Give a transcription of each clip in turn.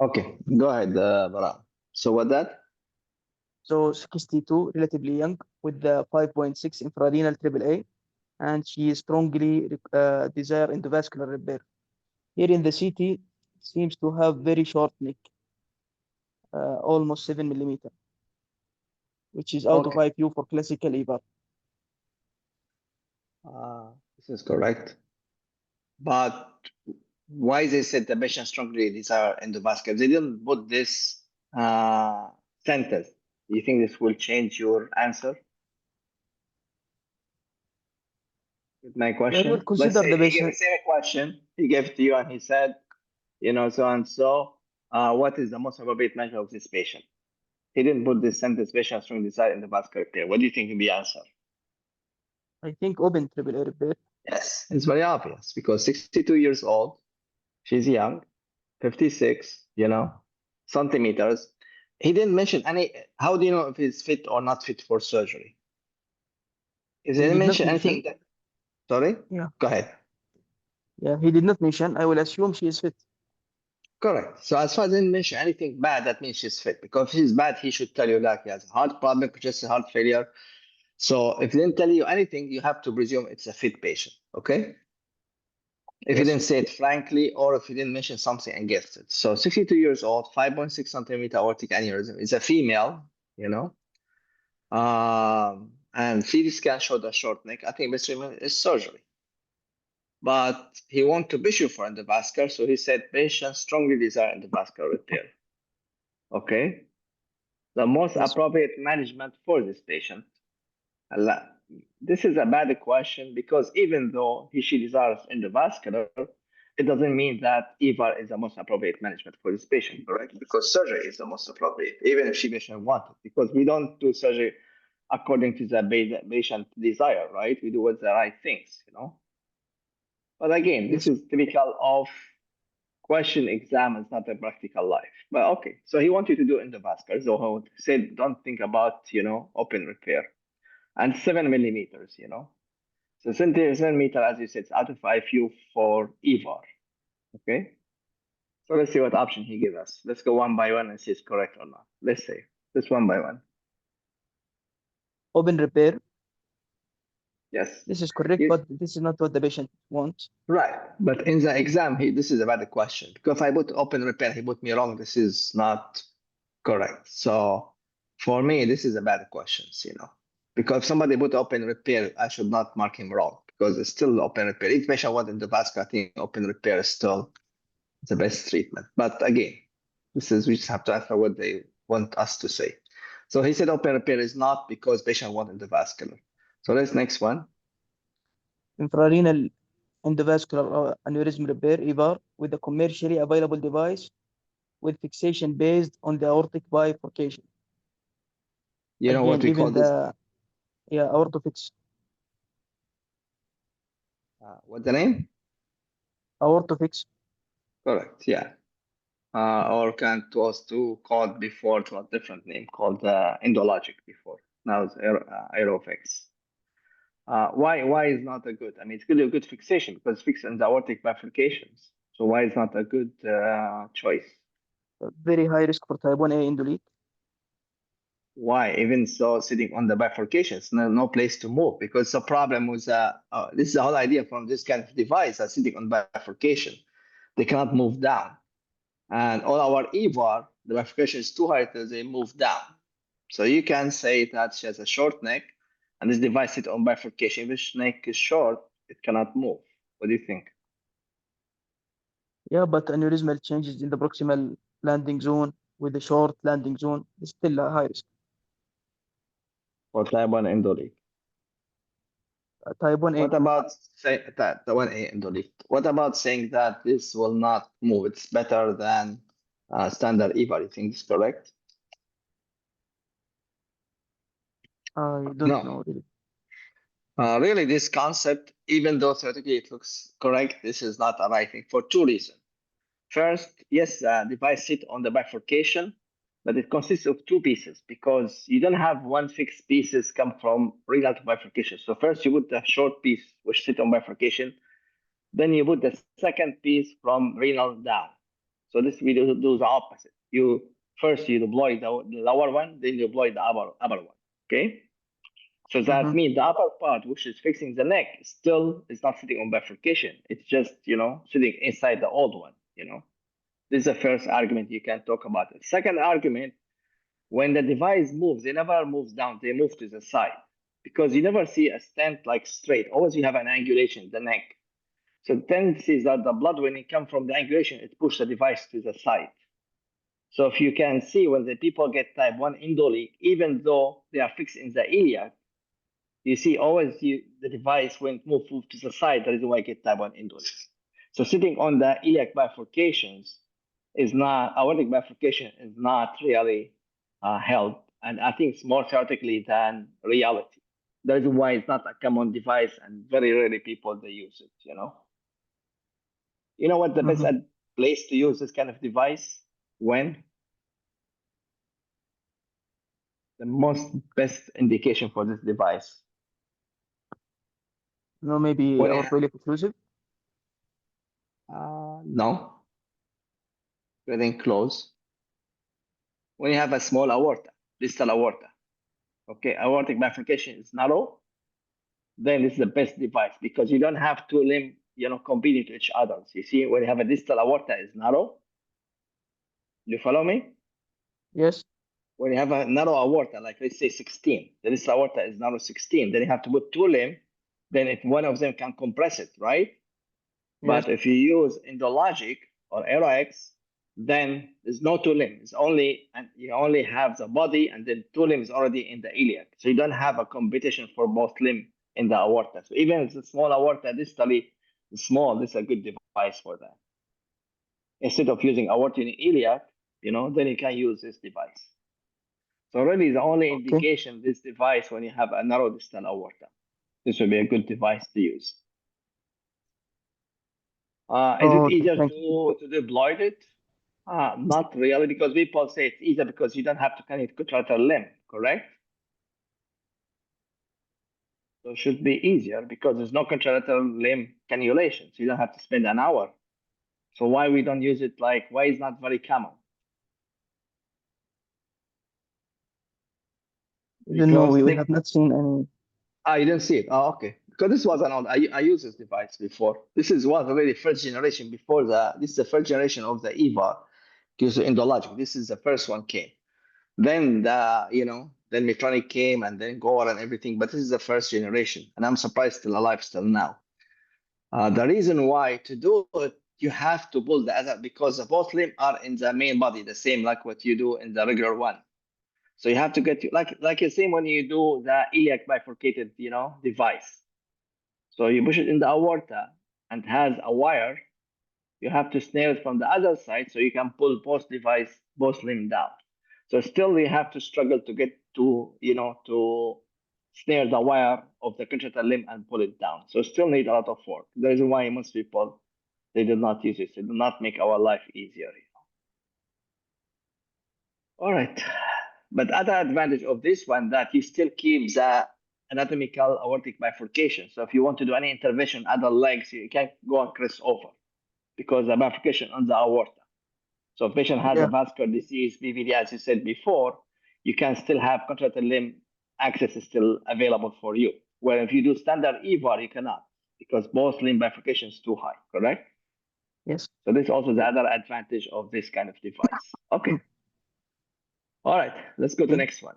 Okay, go ahead, Bara. So what that? So 62, relatively young, with the 5.6 infrarenal AAA, and she strongly desire endovascular repair. Here in the CT, seems to have very short neck, almost 7 millimeter, which is out of Okay, IQ for classical EVAR. this is correct. But why they said the patient strongly desire endovascular? They didn't put this sentence. Do you think this will change your answer with my Yeah, he will question? Let's consider say the he gave the patient. same question. He gave it to you and he said, so and so, what is the most appropriate measure of this patient? He didn't put this sentence, patient strongly desire endovascular repair. What do you think will be the answer? I think open AAA repair. Yes, it's very obvious because 62 years old, she's young, 56, centimeters. He didn't mention any. How do you know if he's fit or not fit for surgery? He He didn't did not mention anything mention. that. Sorry? Yeah, Go ahead. yeah, he did not mention. I will assume she is fit. Correct. So as far as he didn't mention anything bad, that means she's fit. Because if she's bad, he should tell you like he has a heart problem, congestive heart failure. So if he didn't tell you anything, you have to presume it's a fit patient. Okay? If he Yes, didn't say it frankly, or if he didn't mention something against it. So 62 years old, 5.6 centimeter aortic aneurysm. It's a female, and CT scan showed a short neck. I think best treatment is surgery. But he wanted to push you for endovascular, so he said patient strongly desire endovascular repair. Okay? The most yes. appropriate management for this patient. This is a bad question because even though she desires endovascular, it doesn't mean that EVAR is the most appropriate management for this patient, correct? Because surgery is the most appropriate, even if she patient wants it, because we don't do surgery according to the patient desire, right? We do what's the right things. But again, this Yes. is typical of question exam. It's not a practical life. But okay, so he wanted to do endovascular. So he said, don't think about, open repair. And 7 millimeters. So 7 meter, as you said, it's out of IQ for EVAR. Okay. So let's see what option he gave us. Let's go one by one and see if it's correct or not. Let's say this one by one. Open repair. Yes. This is correct, Yes. but this is not what the patient wants. Right. But in the exam, this is a bad question because if I put open repair, he put me wrong. This is not correct. So for me, this is a bad question. Because if somebody put open repair, I should not mark him wrong because it's still open repair. Each patient wanted the vascular, I think open repair is still the best treatment. But again, we just have to answer what they want us to say. So he said open repair is not because patient wanted the vascular. So let's next one. Infrarenal endovascular aneurysm repair EVAR with a commercially available device with fixation based on the aortic bifurcation. You know what Again, we call even this? the aortofix. What's the name? Aortofix. Correct. Yeah. Or can it was too called before to a different name called endologic before. Now it's aerofix. Why is not a good? I mean, it's a good fixation because it's fixed in the aortic bifurcations. So why is not a good choice? Very high risk for type 1A indolete. Why? Even so, sitting on the bifurcations, no place to move because the problem was this is the whole idea from this kind of device sitting on bifurcation. They cannot move down. And all our EVAR, the bifurcation is too high that they move down. So you can say that she has a short neck and this device sits on bifurcation. If this neck is short, it cannot move. What do you think? Yeah, but aneurysmal changes in the proximal landing zone with the short landing zone is still a high risk. For type 1 endolite. Type 1A. What about say that the 1A endolite? What about saying that this will not move? It's better than standard EVAR. You think it's correct? I don't No. know really. Really, this concept, even though theoretically it looks correct, this is not a right thing for two reasons. First, yes, device sit on the bifurcation, but it consists of two pieces because you don't have one fixed pieces come from renal to bifurcation. So first you put the short piece which sit on bifurcation, then you put the second piece from renal down. So this we do the opposite. First you deploy the lower one, then you deploy the upper one. Okay. So that means the upper part, which is fixing the neck, still is not sitting on bifurcation. It's just, sitting inside the old one, This is the first argument you can talk about. The second argument, when the device moves, it never moves down, they move to the side. Because you never see a stent like straight. Always you have an angulation, the neck. So the tendency is that the blood, when it comes from the angulation, it pushes the device to the side. So if you can see when the people get type 1 indole, even though they are fixed in the iliac, you see always the device when move to the side, that is why I get type 1 indole. So sitting on the iliac bifurcations is not, aortic bifurcation is not really held. And I think it's more theoretically than reality. That is why it's not a common device and very rarely people they use it, You know what the best place to use this kind of device? When? The most best indication for this device. No, maybe aortoiliac occlusive? No. Getting close. When you have a small aorta, distal aorta, okay, aortic bifurcation is narrow, then it's the best device because you don't have two limb, competing to each other. You see, when you have a distal aorta is narrow. You follow me? Yes. When you have a narrow aorta, like let's say 16, the distal aorta is narrow 16, then you have to put two limb, then if one of them can compress it, right? But if you use endologic or AeroX, then there's no two limb. It's only, and you only have the body, and then two limbs already in the iliac. So you don't have a competition for both limb in the aorta. So even if it's a small aorta distally, small, this is a good device for that. Instead of using aorta in iliac, then you can use this device. So really the only indication this device when you have a narrow distal aorta. This would be a good device to use. Is it easier to deploy it? Not really, because people say it's easier because you don't have to connect contralateral limb, correct? So it should be easier because there's no contralateral limb cannulation, so you don't have to spend an hour. So why we don't use it, why is not very common? No, we have not seen any. You didn't see it? Oh, okay. Because this was an old, I used this device before. This was already first generation before this is the first generation of the EVAR, because endologic. This is the first one came. Then then Medtronic came and then Gore and everything, but this is the first generation. And I'm surprised still alive still now. The reason why to do it, you have to pull the other because the both limb are in the main body, the same like what you do in the regular one. So you have to get like the same when you do the iliac bifurcated, device. So you push it in the aorta and has a wire. You have to snare it from the other side so you can pull both limb down. So still you have to struggle to get to, to snare the wire of the contralateral limb and pull it down. So still need a lot of work. The reason why most people, they do not use it. They do not make our life easier. All right. But other advantage of this one that you still keep the anatomical aortic bifurcation. So if you want to do any intervention, other legs, you can go and cross over because the bifurcation on the aorta. So if patient has a vascular disease, BVD, as you said before, you can still have contralateral limb access is still available for you. Where if you do standard EVAR, you cannot because both limb bifurcation is too high, correct? Yes. So this is also the other advantage of this kind of device. Okay. All right, let's go to the next one.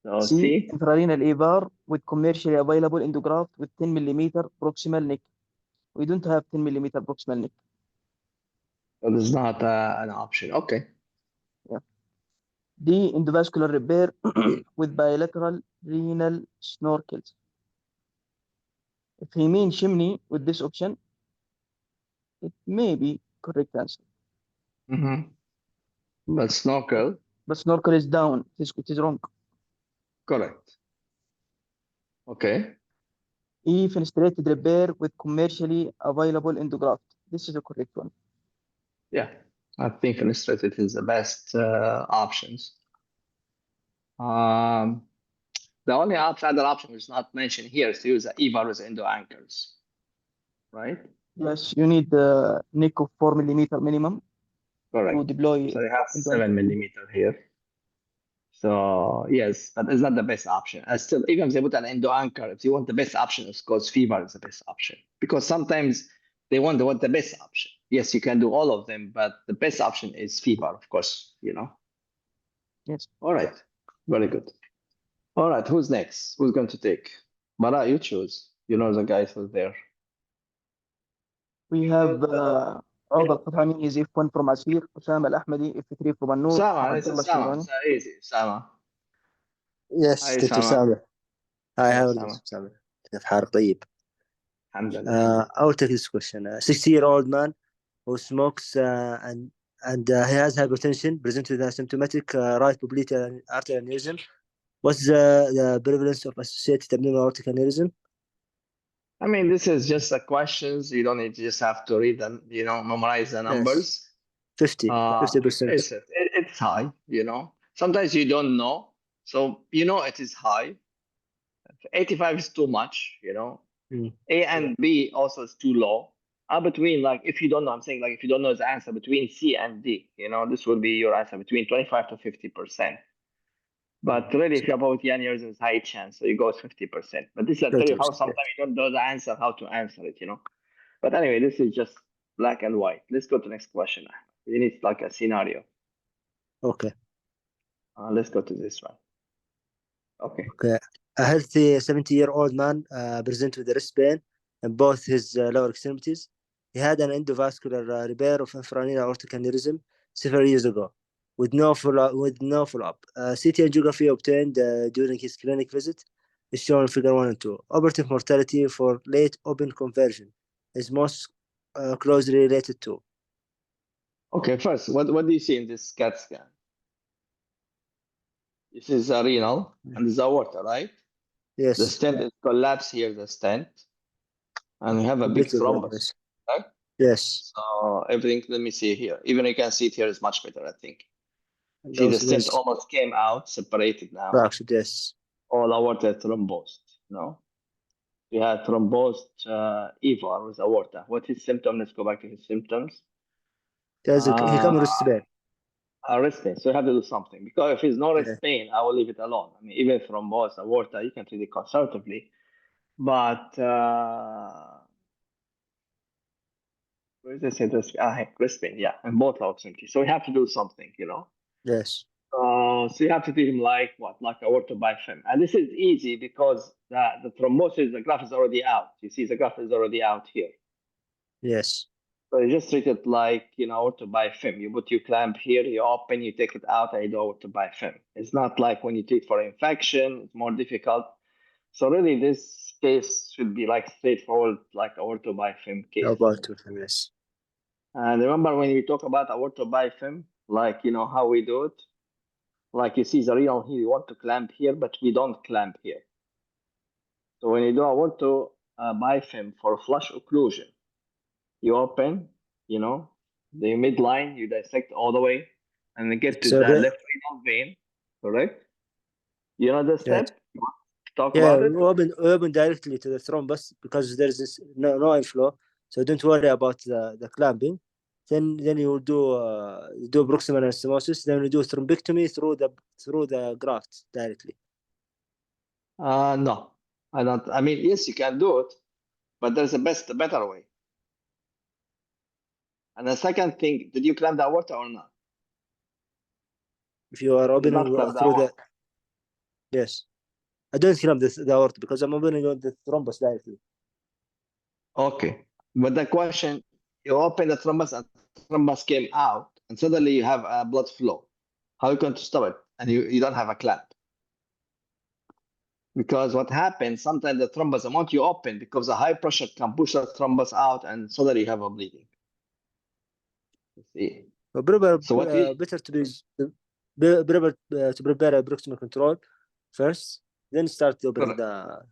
So C, intrarenal EVAR with commercially available endograft with 10 millimeter proximal neck. We don't have 10 millimeter proximal neck. So this is not an option. Okay. Yeah. D, endovascular repair with bilateral renal snorkels. If he means chimney with this option, it may be correct answer. But snorkel. But snorkel is down. It is wrong. Correct. Okay. E, fenestrated repair with commercially available endograft. This is the correct one. Yeah, I think fenestrated is the best options. The only other option is not mentioned here is to use the EVAR with endo anchors, right? Yes, you need the neck of 4 millimeter minimum. Correct. deploy So you have into 7 millimeter here. So yes, but it's not the best option. Still, even if they put an endo anchor, if you want the best option, of course, fever is the best option because sometimes they want the best option. Yes, you can do all of them, but the best option is fever, of course. Yes. All right, very good. All right, who's next? Who's going to take? Bara, you choose. You know the guys who's there. We have عقبة القطعمي is F1 from Asir, Osama Al-Ahmadi F3 from An-Noor, Sama, this Abdullah is Sama. Shirwani. It's easy. Sama. Yes, Hi, Dr. Sama. Sameh. Hi, Hi, how are you, Sama. Dr. Sameh? كيف حالك طيب? Alhamdulillah. I will take this question. A 60-year-old man who smokes and he has hypertension, presents with asymptomatic right popliteal artery aneurysm. What's the prevalence of associated abdominal aortic aneurysm? I mean, this is just the questions. You don't need to just have to read them, memorize the numbers. 50%. It's high, Sometimes you don't know. So, it is high. 85 is too much, A and B also is too low. Between, like, if you don't know, I'm saying, like, if you don't know the answer between C and D, this will be your answer between 25 to 50%. But really, if you have about 10 years, it's high chance. So you go with 50%. But this will tell you how 50%, sometimes you don't know the answer, how to answer it, But anyway, this is just black and white. Let's go to the next question. We need like a scenario. Okay. Let's go to this one. Okay. A healthy 70-year-old man presents with wrist pain in both his lower extremities. He had an endovascular repair of infrarenal aortic aneurysm several years ago, with no follow-up. CT angiography obtained during his clinic visit is shown in figure 1 and 2. Operative mortality for late open conversion is most closely related to. Okay, first, what do you see in this CAT scan? This is a renal and this is aorta, right? Yes. The stent is collapsed here, the stent, and we have a big thrombus. Right? Yes. So everything, let me see here. Even you can see it here is much better, I think. See, the stent almost came out, separated now. Fractured, yes. All aorta thrombosed, We had thrombosed EVAR with aorta. What is symptom? Let's go back to his symptoms. He comes with wrist pain. Wrist pain. So you have to do something. Because if it's no wrist pain, I will leave it alone. I mean, even thrombosed aorta, you can treat it conservatively. But where is this? Wrist pain, yeah. And both are empty. So we have to do something, Yes. So you have to treat him like what? Like aorta by fem. And this is easy because the thrombosis, the graph is already out. You see the graph is already out here. Yes. So you just treat it like, aorta by fem. You put your clamp here, you open, you take it out, and you do aorta by fem. It's not like when you treat for infection, it's more difficult. So really, this case should be like straightforward, like aorta by fem case. Yes. And remember when we talk about aorta by fem, like, how we do it? Like you see the renal here, you want to clamp here, but we don't clamp here. So when you do aorta by fem for flush occlusion, you open, the midline, you dissect all the way, and then get to the left renal vein, correct? You know the step? Yes. Talk about it? We open directly to the thrombus because there is no inflow. So don't worry about the clamping. Then you will do proximal anastomosis. Then you do thrombectomy through the graft directly. No, I don't. I mean, yes, you can do it, but there's a better way. And the second thing, did you clamp the aorta or not? If you are opening through the yes, I don't clamp the aorta because I'm opening the thrombus directly. Okay, but the question, you open the thrombus and thrombus came out, and suddenly you have a blood flow. How are you going to stop it? And you don't have a clamp. Because what happens, sometimes the thrombus, the moment you open, because the high pressure can push the thrombus out, and suddenly you have a bleeding. You see? Better to prepare a proximal control first, then start opening the.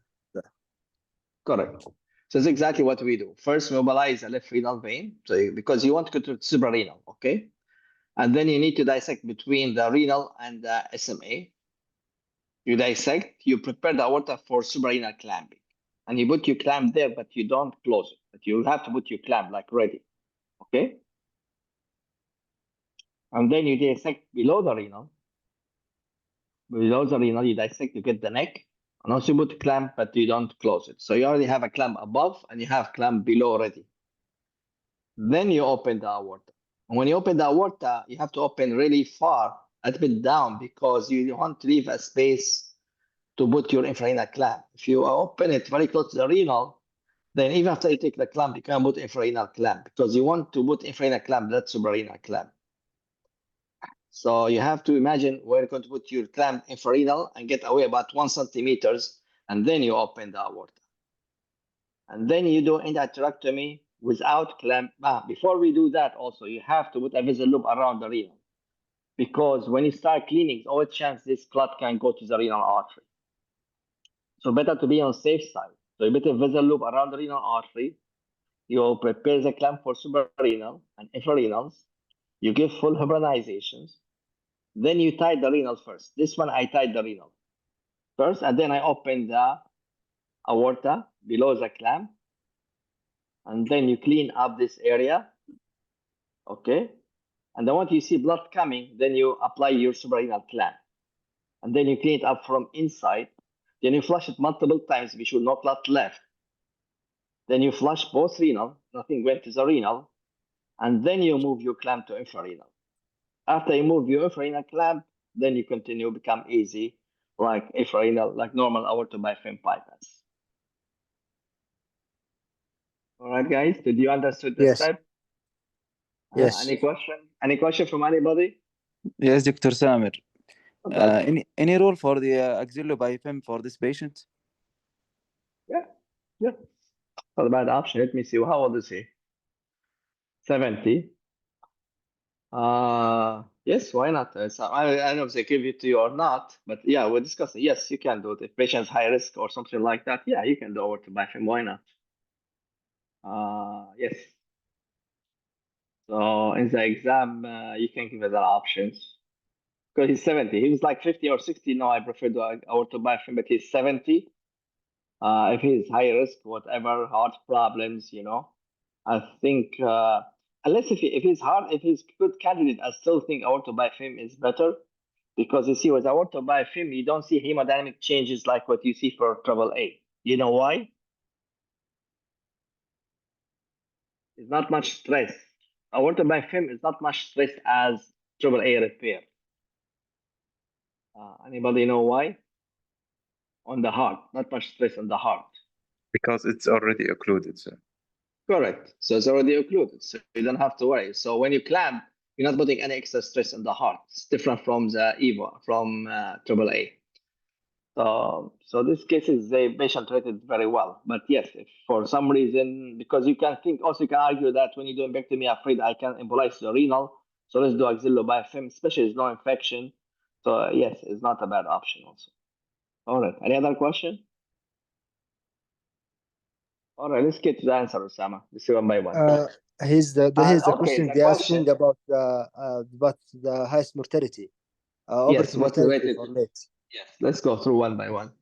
Correct. So it's exactly what we do. First, mobilize the left renal vein, because you want to control suprarenal, okay? And then you need to dissect between the renal and the SMA. You dissect, you prepare the aorta for suprarenal clamping. And you put your clamp there, but you don't close it. But you have to put your clamp like ready, okay? And then you dissect below the renal. Below the renal, you dissect to get the neck. And also you put a clamp, but you don't close it. So you already have a clamp above and you have clamp below already. Then you open the aorta. And when you open the aorta, you have to open really far, a bit down, because you want to leave a space to put your infrarenal clamp. If you open it very close to the renal, then even after you take the clamp, you can put infrarenal clamp, because you want to put infrarenal clamp, not suprarenal clamp. So you have to imagine where you're going to put your clamp infrarenal and get away about 1 centimeters, and then you open the aorta. And then you do endarterectomy without clamp. Before we do that, also, you have to put a vessel loop around the renal, because when you start cleaning, always chance this clot can go to the renal artery. So better to be on safe side. So you put a vessel loop around the renal artery. You prepare the clamp for suprarenal and infrarenals. You give full hebronizations. Then you tie the renal first. This one, I tied the renal first, and then I open the aorta below the clamp. And then you clean up this area. Okay. And then once you see blood coming, then you apply your suprarenal clamp. And then you clean it up from inside. Then you flush it multiple times, be sure no clot left. Then you flush both renal, nothing went to the renal. And then you move your clamp to infrarenal. After you move your infrarenal clamp, then you continue, become easy, like infrarenal, like normal aorta biphim bypass. All right, guys, did you understand the Yes. step? Yes. Any question? Any question from anybody? Yes, Dr. Samir. Okay. Any rule for the axillobiphim for this patient? Yeah. Not a bad option. Let me see. How old is he? 70. Yes, why not? I don't know if they give it to you or not, but yeah, we're discussing. Yes, you can do it. If patient's high risk or something like that, yeah, you can do aorta biphim. Why not? Yes. So in the exam, you can give other options. Because he's 70. He was like 50 or 60. No, I prefer the aorta biphim, but he's 70. If he's high risk, whatever, heart problems, I think unless if he's good candidate, I still think aorta biphim is better, because you see with aorta biphim, you don't see hemodynamic changes like what you see for AA. You know why? It's not much stress. Aorta biphim is not much stress as AA repair. Anybody know why? On the heart, not much stress on the heart. Because it's already occluded, sir. Correct. So it's already occluded, so you don't have to worry. So when you clamp, you're not putting any extra stress on the heart. It's different from the EVA, from AAA. So these cases, the patient treated very well. But yes, if for some reason, because you can think, also you can argue that when you do embolectomy, afraid I can embolize the renal, so let's do axillobiphim, especially there's no infection. So yes, it's not a bad option also. All right, any other question? All right, let's get to the answer, Osama. Let's see one by one. Here's the okay, question. the They're question. asking about the highest mortality. Yes, Operative what's mortality related? for late. Yes, let's go through one by one.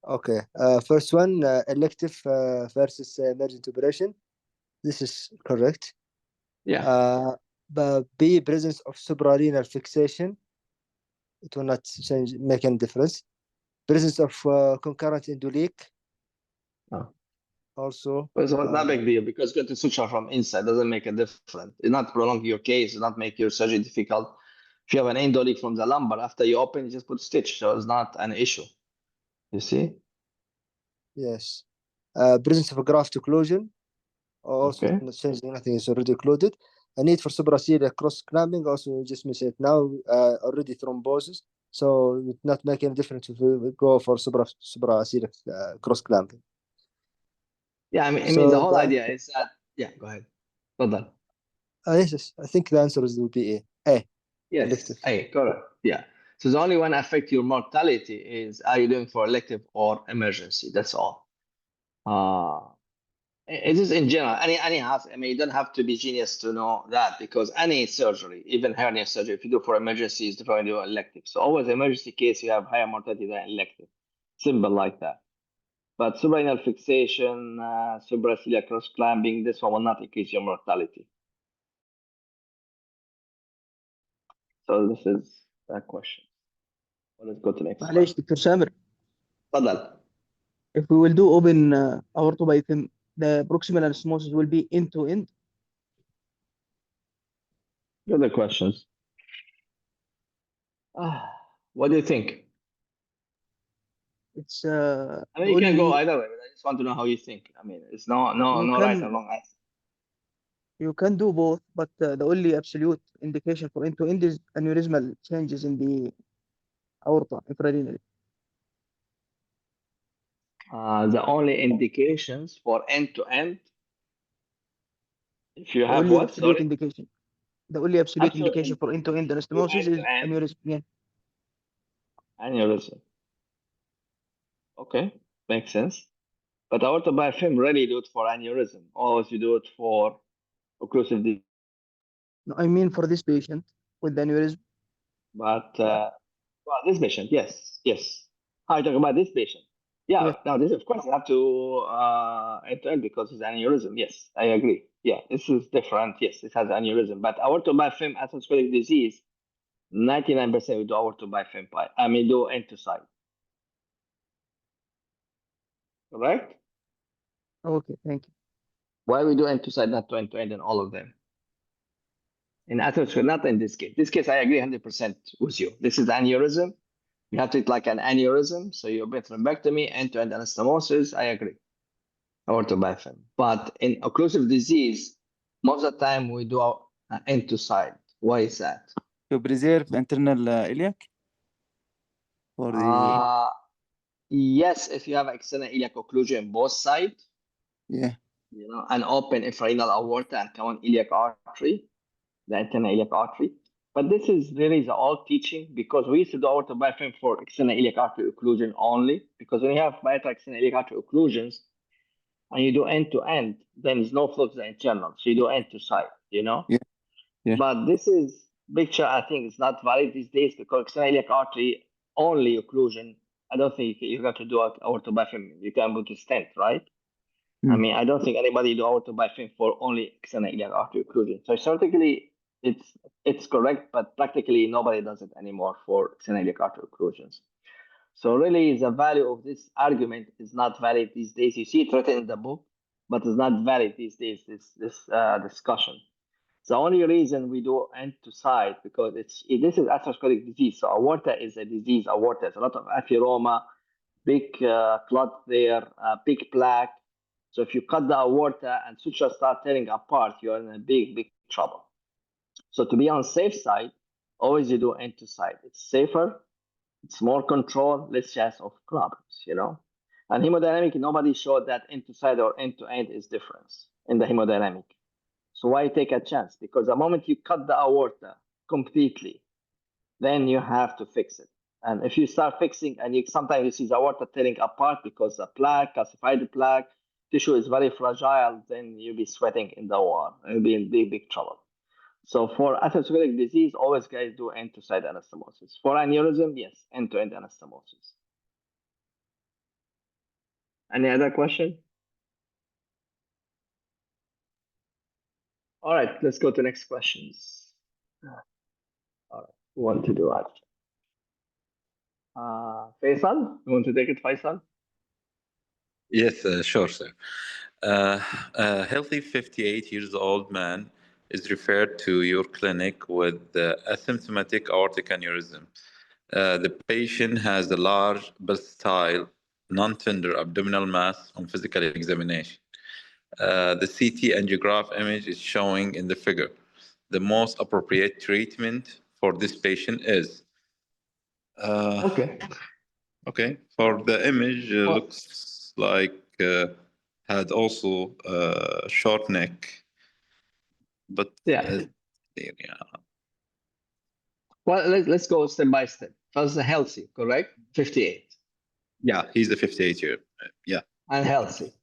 Okay. First one, elective versus emergent operation. This is correct. Yeah. But B, presence of suprarenal fixation. It will not make any difference. Presence of concurrent endoleak. Oh. Also. Well, so it's not a big deal, because going to suture from inside doesn't make a difference. It not prolong your case, it not make your surgery difficult. If you have an endoleak from the lumbar, after you open, you just put stitch, so it's not an issue. You see? Yes. Presence of a graft occlusion. Also, Okay. not changing nothing, is already occluded. A need for supraciliar cross clamping, also we just mentioned it now, already thrombosis. So it not make any difference if we go for supraciliar cross clamping. Yeah, I mean So the whole idea is that, yeah, go ahead. Tafadhal. yes, I think the answer is will be A. Yes, Elective. A, correct. Yeah. So the only one affect your mortality is, are you doing for elective or emergency? That's all. It is in general, any house. I mean, you don't have to be genius to know that, because any surgery, even hernia surgery, if you do for emergency, is different than elective. So always emergency case, you have higher mortality than elective. Simple like that. But suprarenal fixation, supraciliar cross clamping, this one will not increase your mortality. So this is that question. Well, let's go to the next معلش one. دكتور سامر, تفضل. if we will do open aorta by them, the proximal anastomosis will be end to end. Good questions. What do you think? It's I mean, you can go either way, but I just want to know how you think. I mean, it's no You right can- or wrong answer. you can do both, but the only absolute indication for end to end is aneurysmal changes in the aorta infrarenally. The only indications for end to end, if you The have only what? absolute Sorry, indication. The only absolute Absolute indication for end to end anastomosis is end-to-end. aneurysm. Yeah. aneurysm. Okay, makes sense. But aorta biofilm rarely do it for aneurysm. Always you do it for occlusive disease. No, I mean for this patient with the aneurysm. But well, this patient, yes. I talk about this patient. Yeah. Yeah. Now this, of course, you have to end because it's aneurysm. Yes, I agree. Yeah, this is different. Yes, it has aneurysm. But aorta biofilm atherosclerotic disease, 99% we do aorta biofilm. I mean, do end to side. Correct? Okay, thank you. Why we do end to side, not to end in all of them? In atherosclerosis, not in this case. This case, I agree 100% with you. This is aneurysm. You have to treat like an aneurysm. So you open thrombectomy, end-to-end anastomosis. I agree. Aorta biofilm. But in occlusive disease, most of the time we do end to side. Why is that? To preserve internal iliac for the Yes, if you have external iliac occlusion in both sides, yeah. you know, an open infrarenal aorta and common iliac artery, the internal iliac artery. But this is really the old teaching because we used to do aorta biofilm for external iliac artery occlusion only. Because when you have bilateral external iliac artery occlusions and you do end to end, then there's no flow to the internal. So you do end to side, you know? Yeah. But this is picture, I think, is not valid these days because external iliac artery only occlusion. I don't think you got to do aorta biofilm. You can put a stent, right? I mean, I don't think anybody do aorta biofilm for only external iliac artery occlusion. So theoretically, it's correct, but practically nobody does it anymore for external iliac artery occlusions. So really, the value of this argument is not valid these days. You see it written in the book, but it's not valid these days. This discussion. The only reason we do end to side because this is atherosclerotic disease. So aorta is a disease. Aorta, there's a lot of atheroma, big clot there, big plaque. So if you cut the aorta and sutures start tearing apart, you're in a big trouble. So to be on safe side, always you do end to side. It's safer, it's more control, less chance of problems, you know. And hemodynamic, nobody showed that end to side or end to end is difference in the hemodynamic. So why take a chance? Because the moment you cut the aorta completely, then you have to fix it. And if you start fixing, and sometimes you see the aorta tearing apart because the plaque, calcified plaque, tissue is very fragile, then you'll be sweating in the OR. You'll be in big trouble. So for atherosclerotic disease, always guys do end-to-side anastomosis. For aneurysm, yes, end-to-end anastomosis. Any other question? All right, let's go to next questions. All right, who want to do it? Faisal, you want to take it, Faisal? Yes, sure, sir. A healthy 58 years old man is referred to your clinic with asymptomatic aortic aneurysm. The patient has a large, versatile, non-tender abdominal mass on physical examination. The CT angiograph image is showing in the figure. The most appropriate treatment for this patient is. Okay. Okay, for the image, looks like had also short neck, but Yeah. yeah, Well, let's go step by step. First, the healthy, correct? 58. yeah, he's a 58 year, yeah, And healthy.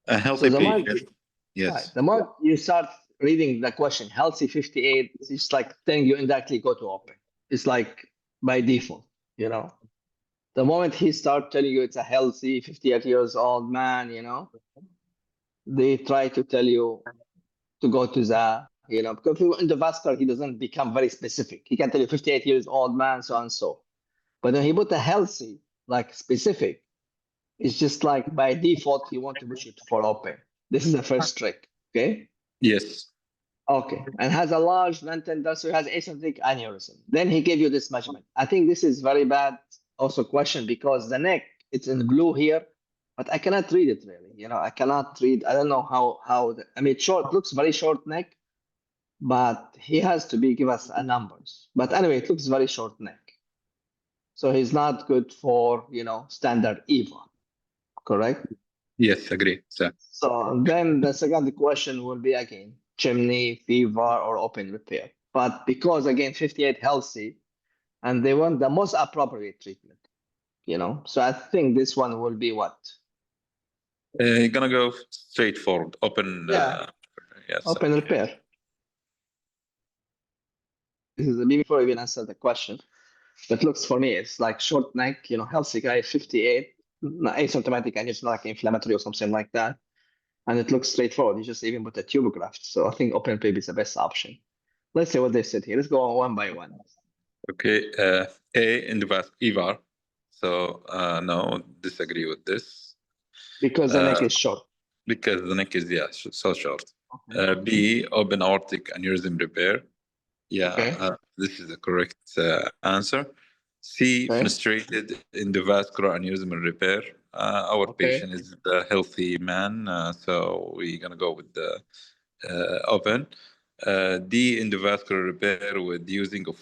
a healthy the patient. moment, Yes. right, the moment you start reading the question, healthy 58, it's like telling you indirectly go to open. It's like by default, you know. The moment he starts telling you it's a healthy 58 years old man, you know, they try to tell you to go to the, you know, because in the vascular, he doesn't become very specific. He can tell you 58 years old man, so and so. But when he put a healthy, like specific, it's just like by default, he want to push it for open. This is the first trick, okay? Yes. Okay, and has a large vent tender, so he has asymptotic aneurysm. Then he gave you this measurement. I think this is very bad also question because the neck, it's in blue here, but I cannot read it really. You know, I cannot read. I don't know how. I mean, short looks very short neck, but he has to give us a numbers. But anyway, it looks very short neck, so he's not good for standard EVA, correct? Yes, agree. So then the second question will be again chimney, fever, or open repair. But because again 58 healthy, and they want the most appropriate treatment, So I think this one will be what? You're gonna go straightforward, open. Yeah. Yes. Open repair. This is before I even answer the question. That looks for me, it's like short neck, healthy guy, 58, asymptomatic, and it's not like inflammatory or something like that. And it looks straightforward. You just even put a tube graft. So I think open repair is the best option. Let's see what they said here. Let's go on one by one. Okay. A endovascular EVAR. So no, disagree with this. Because the neck is short. Because the neck is so short. Okay. B open aortic aneurysm repair. Yeah, Okay. this is the correct answer. C Okay. fenestrated endovascular aneurysm repair. Our Okay. patient is a healthy man, so we're gonna go with the open. D endovascular repair with using of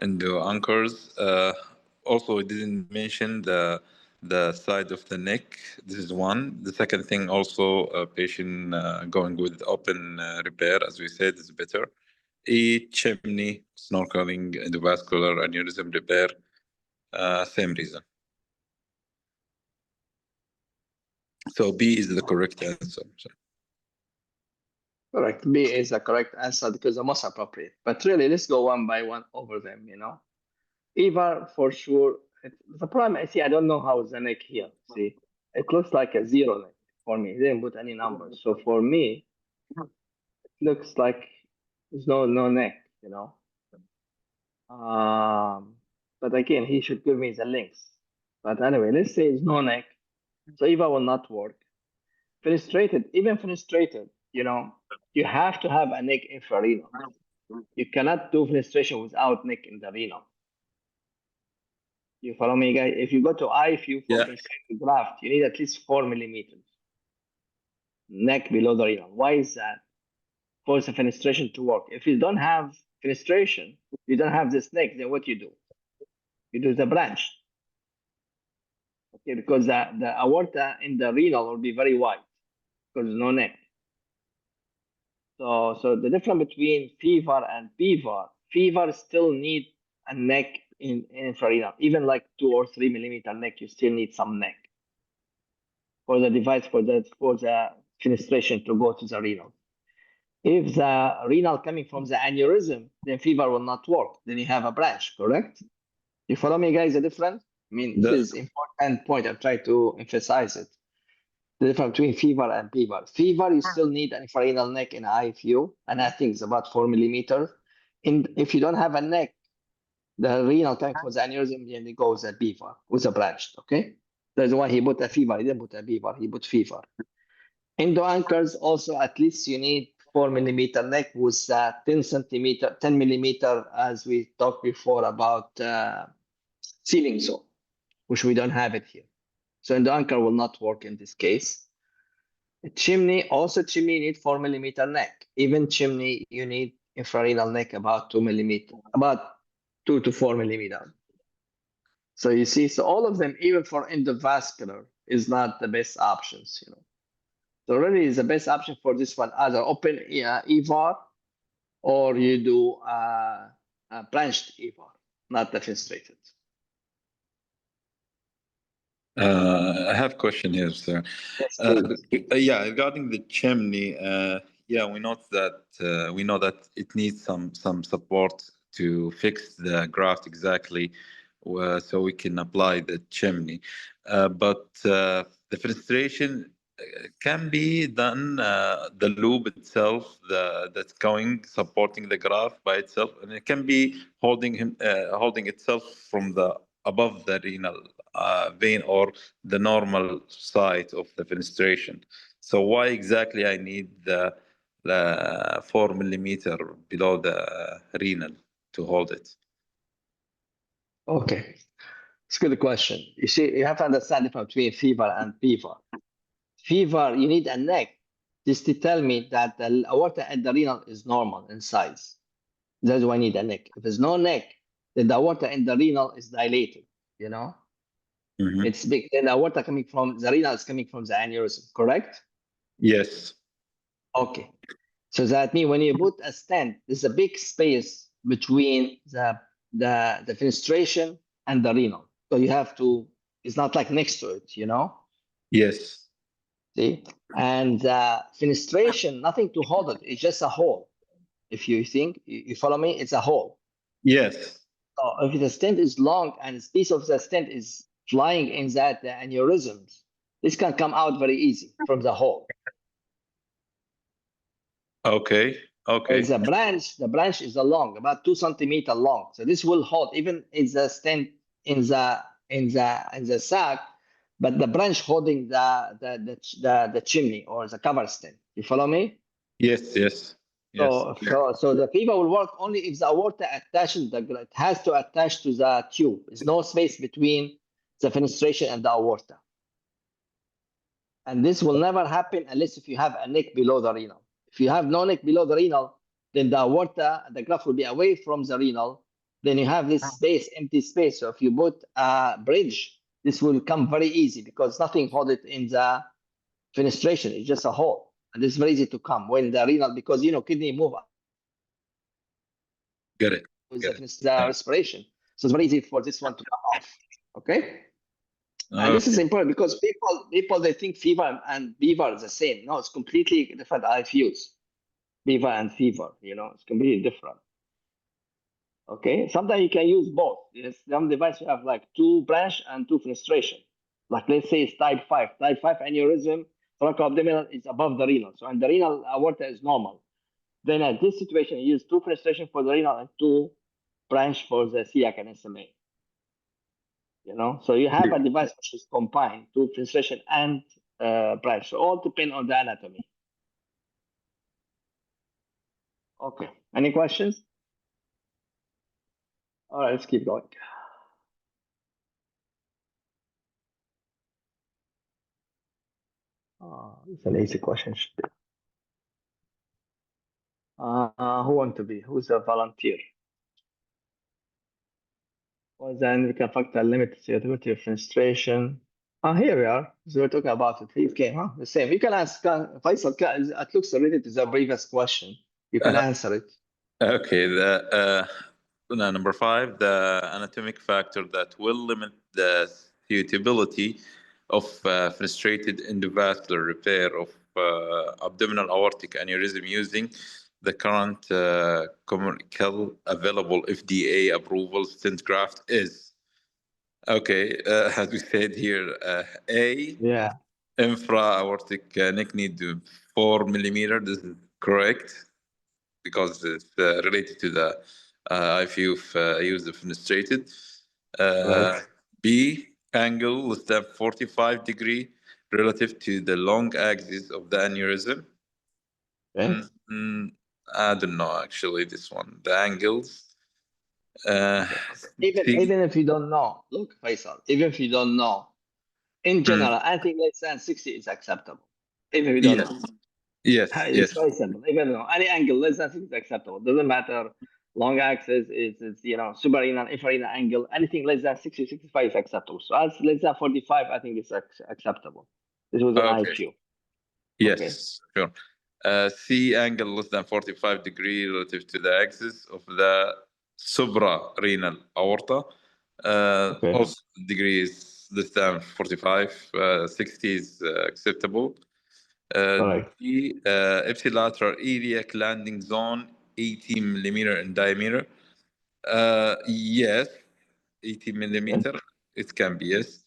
endo anchors. Also, we didn't mention the side of the neck. This is one. The second thing, also, a patient going with open repair, as we said, is better. E chimney, snorkeling, endovascular aneurysm repair. Same reason. So B is the correct answer. Correct. B is the correct answer because the most appropriate. But really, let's go one by one over them, EVAR for sure. The problem I see, I don't know how the neck here. See, it looks like a zero neck for me. They didn't put any numbers. So for me, it looks like there's no neck, But again, he should give me the links. But anyway, let's say it's no neck. So EVAR will not work. Fenestrated, even fenestrated, you have to have a neck infrarenal. You cannot do fenestration without neck in the renal. You follow me, guys? If you go to IFU for fenestrated graft, you need at least 4 millimeters neck below the renal. Why is that? For the fenestration to work. If you don't have fenestration, you don't have this neck, then what you do? You do the branch. Okay, because the aorta in the renal will be very wide because there's no neck. So the difference between fever and PVAR, fever still need a neck in infrarenal, even like 2 or 3 millimeter neck, you still need some neck for the device for the fenestration to go to the renal. If the renal coming from the aneurysm, then fever will not work. Then you have a branch, correct? You follow me, guys? The difference? I mean, this is important point. I'm trying to emphasize it. The difference between fever and PVAR. Fever, you still need an infrarenal neck in IFU, and I think it's about 4 millimeters. If you don't have a neck, the renal coming from the aneurysm, then it goes at PVAR with a branch. Okay, that's why he put a fever. He didn't put a PVAR. He put fever. Endo anchors also at least you need 4 millimeter neck with 10 millimeter, as we talked before about sealing zone, which we don't have it here. So endo anchor will not work in this case. Chimney need 4 millimeter neck. Even chimney, you need infrarenal neck about 2 millimeter, about 2 to 4 millimeter. So you see, so all of them, even for endovascular, is not the best options, So really, is the best option for this one either open EVAR or you do a branched EVAR, not the fenestrated. I have a question here, sir. Yes, regarding the chimney, we know that it needs some support to fix the graft exactly, so we can apply the chimney. But the fenestration can be done the loop itself, that's going supporting the graph by itself, and it can be holding itself from the above the renal vein or the normal side of the fenestration. So why exactly I need the 4 millimeter below the renal to hold it? Okay, it's a good question. You see, you have to understand the difference between fever and fever. Fever, you need a neck just to tell me that the aorta and the renal is normal in size. That's why I need a neck. If there's no neck, then the aorta and the renal is dilated, you know? Mhm. It's big. Then the aorta coming from the renal is coming from the aneurysm, correct? Yes. Okay. So that means when you put a stent, there's a big space between the fenestration and the renal. So you have to, it's not like next to it, you know? Yes. See? And fenestration, nothing to hold it. It's just a hole. If you think, you follow me, it's a hole. Yes. So if the stent is long and a piece of the stent is flying in that the aneurysms, this can come out very easy from the hole. Okay. Okay. It's a branch. The branch is long, about 2 centimeters long. So this will hold even in the stent in the sac, but the branch holding the chimney or the cover stent. You follow me? Yes. Yes. Yes. So the fever will work only if the aorta attaches it has to attach to the tube. There's no space between the fenestration and the aorta. And this will never happen unless if you have a neck below the renal. If you have no neck below the renal, then the aorta, the graft will be away from the renal. Then you have this space, empty space. So if you put a bridge, this will come very easy because nothing hold it in the fenestration. It's just a hole. And it's very easy to come when the renal, because kidney move Get it. with Get the respiration. So it's very easy for this one to come off. Okay? And this is Okay. important because people they think fever and beaver are the same. No, it's completely different IFUs. Beaver and fever, it's completely different. Okay, sometimes you can use both. Yes, some device you have like 2 branch and 2 fenestration. Like let's say it's type 5. Type 5 aneurysm, thoracoabdominal is above the renal. So and the renal aorta is normal. Then at this situation, you use 2 fenestration for the renal and 2 branch for the celiac and SMA. So you have a device which is combined to fenestration and branch. So all depend on the anatomy. Okay. Any questions? All right, let's keep going. It's an easy question. Who want to be? Who's a volunteer? What's the indicator factor limit suitability of fenestration? Here we are. So we're talking about it. He came, huh? The same. You can ask Faisal. It looks related to the previous question. You can answer it. Okay. Number 5, the anatomic factor that will limit the suitability of fenestrated endovascular repair of abdominal aortic aneurysm using the current commercial available FDA approval stent graft is. Okay, as we said here, A, Yeah. infra-aortic neck need 4 millimeter. This is correct because it's related to the if you've used the fenestrated. Right. B, angle less than 45 degree relative to the long axis of the aneurysm. Okay. I don't know actually this one. The angles. C, Even if you don't know, look, Faisal, even if you don't know, in general, anything less than 60 is acceptable. Even if you don't yes, know. yes, It's yes. very simple. Even though any angle less than 60 is acceptable. Doesn't matter. Long axis is suprarenal, infrarenal angle. Anything less than 60, 65 is acceptable. So as less than 45, I think it's acceptable. This was an Okay. IFU. Yes, sure. C, angle less than 45 degree relative to the axis of the suprarenal aorta. Also, degree is less than 45. 60 is acceptable. D, ipsilateral iliac landing zone, 80 millimeter in diameter. Yes, 80 millimeter. It can be, yes.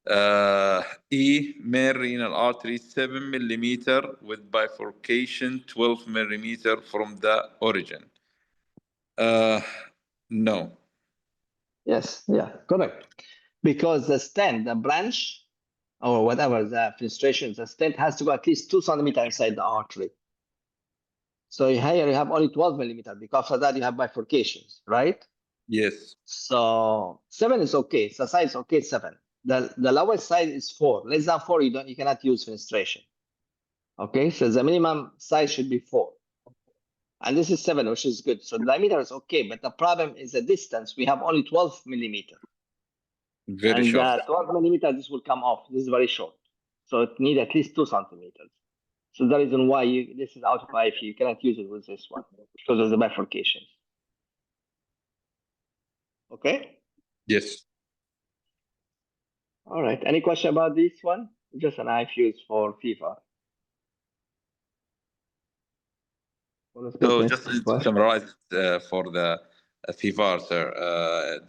E, main renal artery 7 millimeter with bifurcation 12 millimeter from the origin. No. Yes, yeah, correct. Because the stent, the branch, or whatever the fenestration, the stent has to go at least 2 centimeters inside the artery. So here you have only 12 millimeter, because of that you have bifurcations, right? Yes. So 7 is okay. So size is okay, 7. The lowest size is 4. Less than 4, you cannot use fenestration. Okay, so the minimum size should be 4. And this is 7, which is good. So the diameter is okay, but the problem is the distance. We have only 12 millimeter. Very short. 12 millimeter, this will come off. This is very short. So it needs at least 2 centimeters. So the reason why this is out of IFU, you cannot use it with this one because of the bifurcations. Okay? Yes. All right. Any question about this one? Just an IFU for fever. So just to summarize for the fever, sir,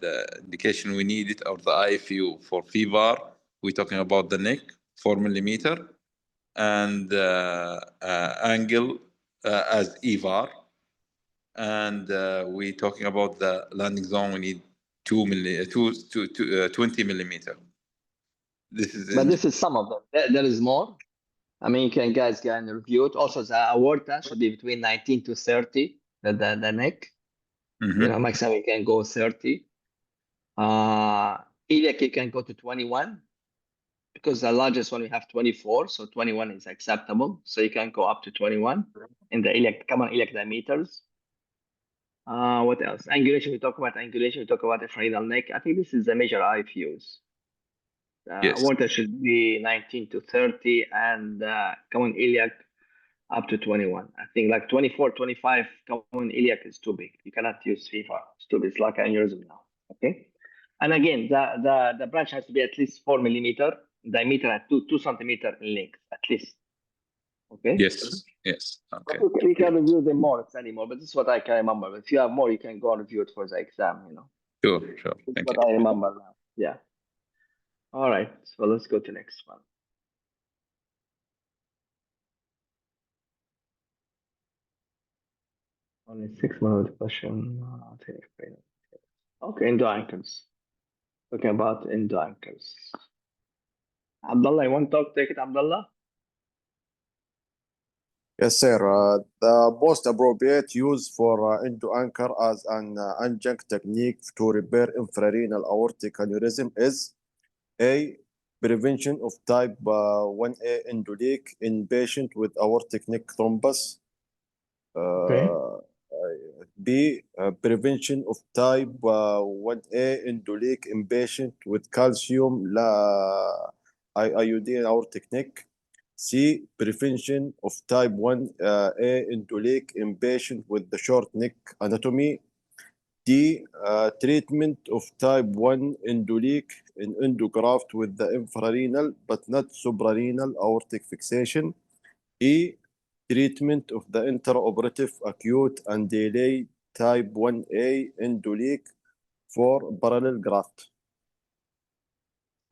the indication we need it or the IFU for fever, we're talking about the neck, 4 millimeter, and angle as EVAR. And we're talking about the landing zone, we need 20 millimeter. This is some of them. There is more. I mean, guys can review it. Also, the aorta should be between 19 to 30, the neck. Mm-hmm. You know, maximum you can go 30. Iliac, you can go to 21, because the largest one we have 24, so 21 is acceptable. So you can go up to 21 in the common iliac diameters. What else? Angulation, we talk about angulation, we talk about the infrarenal neck. I think this is the major IFUs. Yes. Aorta should be 19 to 30, and common iliac up to 21. I think like 24, 25, common iliac is too big. You cannot use fever. It's too big. It's like aneurysm now. Okay. And again, the branch has to be at least 4 millimeter diameter and 2 centimeter in length, at least. Okay. Yes. Yes. Okay. We can review them more if anymore, but this is what I can remember. But if you have more, you can go and review it for the exam, you know. Sure. This Thank is you. what I remember now. Yeah. All right. So let's go to next one. Only 6 minutes question. Okay, endo ankles. Talking about endo ankles. Abdullah, you want to take it, Abdullah? Yes, sir. The most appropriate use for endo anchor as an adjunct technique to repair infrarenal aortic aneurysm is A. Prevention of type 1A endo leak in patient with aortic neck thrombus. Okay. B. Prevention of type 1A endo leak in patient with calcium iodine aortic neck. C. Prevention of type 1A endo leak in patient with the short neck anatomy. D. Treatment of type 1 endo leak in endograft with the infrarenal but not suprarenal aortic fixation. E. Treatment of the intraoperative acute and delayed type 1A endo leak for parallel graft.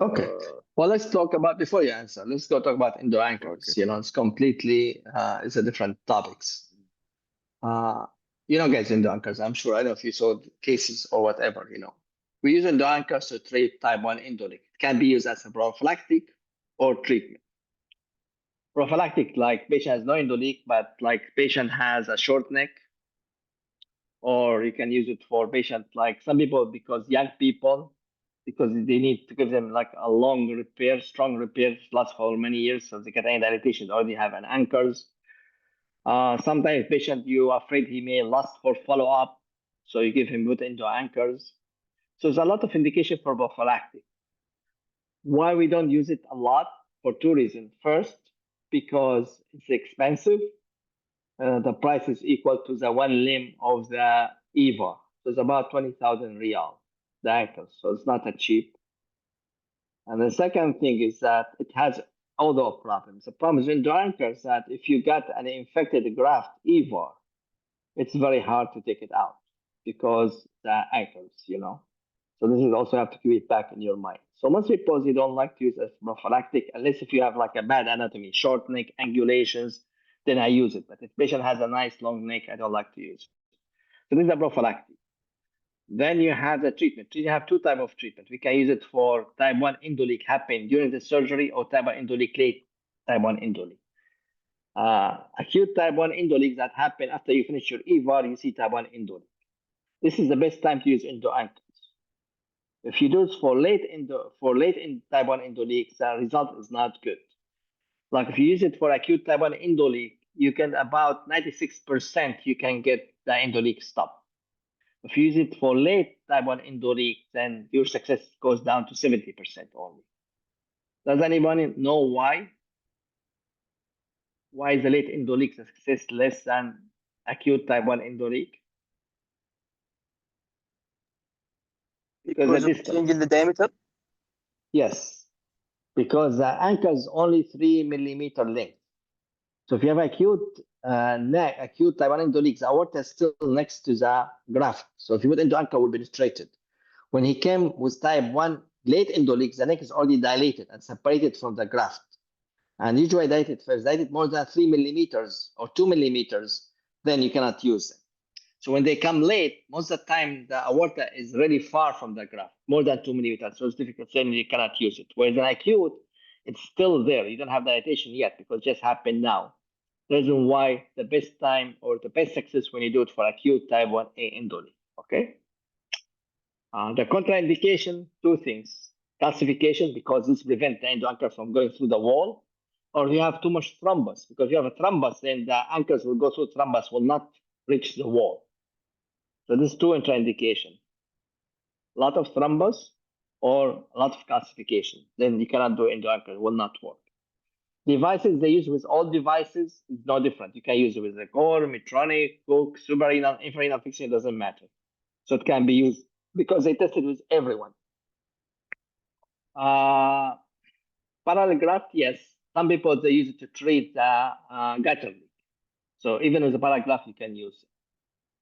Okay. Well, let's talk about, before you answer, let's go talk about endo ankles. Okay. You know, it's completely, it's a different topics. You know, guys, endo ankles, I'm sure, I don't know if you saw cases or whatever, you know. We use endo ankles to treat type 1 endo leak. It can be used as a prophylactic or treatment. Prophylactic, like patient has no endo leak, but like patient has a short neck, or you can use it for patient, like some people, because young people, because they need to give them like a long repair, strong repair, lasts for many years, so they get any dilatation, already have an anchors. Sometimes patient, you are afraid he may last for follow-up, so you give him good endo anchors. So there's a lot of indication for prophylactic. Why we don't use it a lot? For 2 reasons. First, because it's expensive. The price is equal to the 1 limb of the EVA. So it's about 20,000 riyal, the ankles. So it's not that cheap. And the second thing is that it has other problems. The problem with endo ankles is that if you got an infected graft EVA, it's very hard to take it out because the ankles, you know. So this is also have to keep it back in your mind. So most people, they don't like to use as prophylactic unless if you have like a bad anatomy, short neck, angulations, then I use it. But if patient has a nice long neck, I don't like to use it. So this is a prophylactic. Then you have the treatment. You have two types of treatment. We can use it for type 1 endoleak happen during the surgery or type 1 endoleak late type 1 endoleak. Acute type 1 endoleaks that happen after you finish your EVAR, you see type 1 endoleak. This is the best time to use endo ankles. If you do it for late in type 1 endoleaks, the result is not good. Like if you use it for acute type 1 endoleak, you can about 96% you can get the endoleak stopped. If you use it for late type 1 endoleak, then your success goes down to 70% only. Does anyone know why? Why is the late endoleak success less than acute type 1 endoleak? Because of change in the diameter? Yes, because the ankle is only 3 millimeter length. So if you have acute acute type 1 endoleak, the aorta is still next to the graft. So if you put endo ankle, will be penetrated. When he came with type 1 late endoleak, the neck is already dilated and separated from the graft. And usually dilated more than 3 millimeters or 2 millimeters, then you cannot use them. So when they come late, most of the time the aorta is really far from the graft, more than 2 millimeters. So it's difficult, then you cannot use it. Whereas in acute, it's still there. You don't have dilatation yet because it just happened now. The reason why the best time or the best success when you do it for acute type 1A endoleak. Okay. The contraindication, two things: calcification, because this prevents the endo ankle from going through the wall, or you have too much thrombus. Because if you have a thrombus, then the ankles will go through thrombus, will not reach the wall. So this is two contraindication: a lot of thrombus or a lot of calcification. Then you cannot do endo ankle; it will not work. Devices they use with all devices is no different. You can use it with the core, Medtronic, Cook, suprarenal, infrarenal fixation, it doesn't matter. So it can be used because they tested with everyone. Parallel graft, yes. Some people they use it to treat gutter leak. So even with a parallel graft, you can use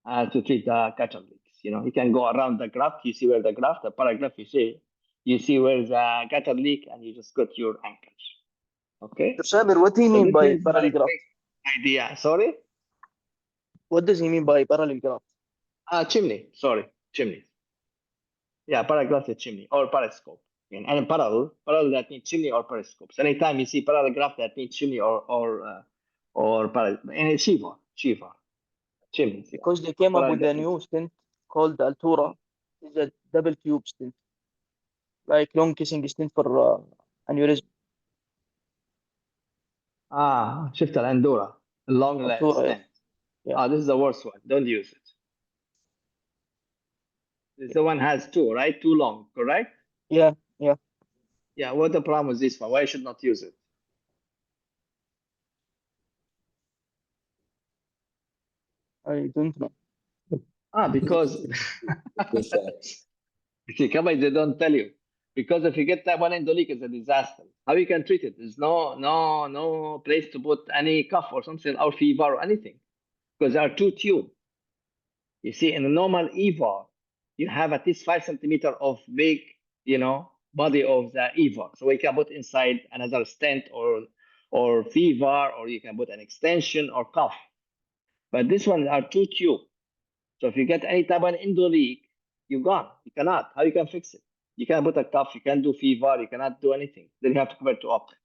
it to treat the gutter leaks. You know, you can go around the graft. You see where the graft, the parallel graft, you see where the gutter leak, and you just got your ankles. Okay. Dr. Saber, what do you mean by parallel graft? Idea. Sorry. What does he mean by parallel graft? Chimney. Sorry, chimney. Yeah, parallel graft is chimney or periscope. And parallel that means chimney or periscopes. Anytime you see parallel graft, that means chimney or parallel. And it's Shiva, chimney. Because they came up with a new stent called Altura. It's a double tube stent, like long kissing stent for aneurysm. Shift Andorra, long Altura, stent. Yeah. This is the worst one. Don't use it. This one has two, right? Too long, correct? Yeah. Yeah, what's the problem with this one? Why you should not use it? I don't know. Because see, companies they don't tell you. Because if you get type 1 endoleak, it's a disaster. How you can treat it? There's no place to put any cuff or something or fever or anything. Because there are two tubes. You see, in a normal EVAR, you have at least 5 centimeters of big, body of the EVAR. So you can put inside another stent or fever, or you can put an extension or cuff. But this one are two tubes. So if you get any type of endoleak, you're gone. You cannot. How you can fix it? You can't put a cuff. You can't do fever. You cannot do anything. Then you have to convert to open.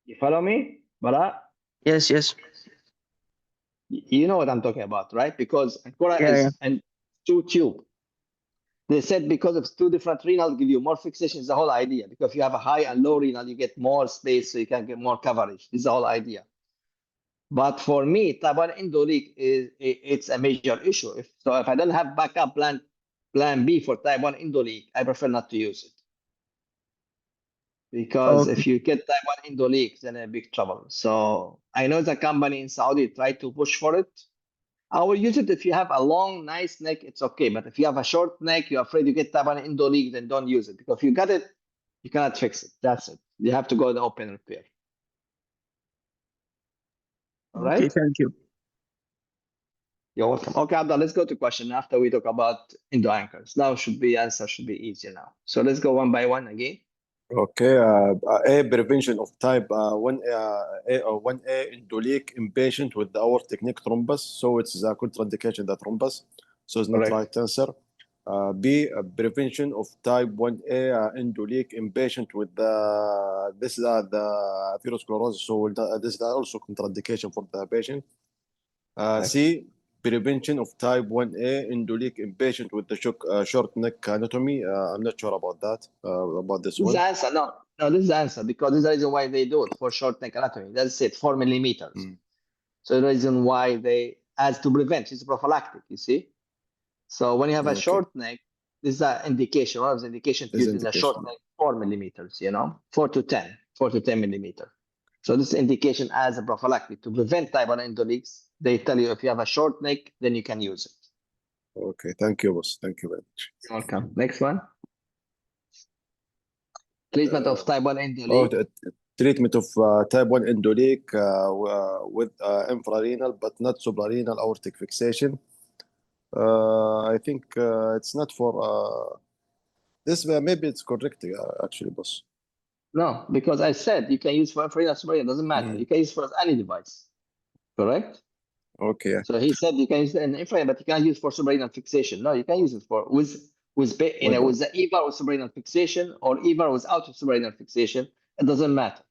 You follow me, Bara? Yes. You know what I'm talking about, right? Because Ancora Yeah, is and two tube. They said because of two different renal give you more fixation is the whole idea. Because if you have a high and low renal, you get more space, so you can get more coverage. This is the whole idea. But for me, type 1 endoleak it's a major issue. If I don't have backup plan B for type 1 endoleak, I prefer not to use it. Because if you get type 1 endoleak, then a big trouble. So I know the company in Saudi tried to push for it. I will use it if you have a long, nice neck, it's okay. But if you have a short neck, you're afraid you get type 1 endoleak, then don't use it. Because if you got it, you cannot fix it. That's it. You have to go to open repair. All right? Okay, thank you. You're welcome. Okay, Abdul, let's go to question after we talk about endo anchors. Now answer should be easier now. So let's go one by one again. Okay, A, prevention of type 1A endoleak in patient with the aortic neck thrombus. So it's a contraindication that thrombus. So it's not Correct. right answer. B, prevention of type 1A endoleak in patient with the atherosclerosis. So this is also contraindication for the patient. C, prevention of type 1A endoleak in patient with the short neck anatomy. I'm not sure about that, about this This is one. the answer. No, this is the answer because this is the reason why they do it for short neck anatomy. That's it, 4 millimeters. So the reason why they, as to prevent, it's prophylactic, you see. So when you have a short neck, this is an indication. One of the indications used in a short neck, 4 millimeters, 4 to 10 millimeters. So this indication as a prophylactic to prevent type 1 endoleaks. They tell you if you have a short neck, then you can use it. Okay, thank you, boss. Thank you very much. Welcome. Next one. Treatment of type 1 endoleak. Treatment of type 1 endoleak with infrarenal but not suprarenal aortic fixation. I think it's not for this. Maybe it's correct, actually, boss. No, because I said you can use for infrarenal, suprarenal. Doesn't matter. You can use for any device. Correct. Okay. So he said you can use an infrared, but you can't use for suprarenal fixation. No, you can use it for with the EVAR with suprarenal fixation or EVAR without suprarenal fixation. It doesn't matter.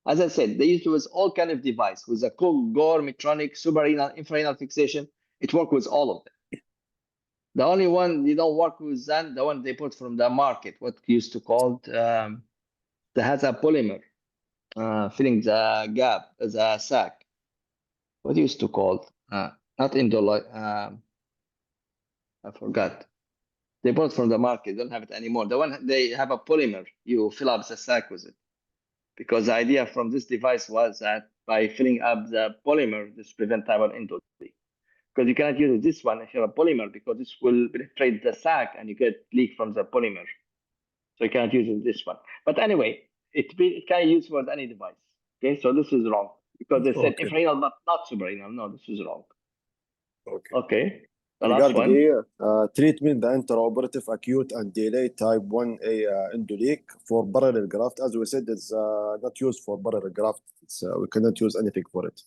As I said, they used to use all kind of device with a Cook, Gore, Medtronic, suprarenal, infrarenal fixation. It works with all of them. The only one they don't work with that, the one they put from the market, what used to called that has a polymer filling the gap as a sac. What used to called? Not indolite. I forgot. They bought from the market. Don't have it anymore. The one they have a polymer. You fill up the sac with it. Because the idea from this device was that by filling up the polymer, this prevent type 1 endoleak. Because you cannot use this one if you have a polymer because this will penetrate the sac and you get leak from the polymer. So you cannot use this one. But anyway, it can be used for any device. Okay, so this is wrong because they said infrarenal but not suprarenal. No, this is wrong. Okay. The last one. Treatment the intraoperative acute and delayed type 1A endoleak for parallel graft. As we said, it's not used for parallel graft. We cannot use anything for it.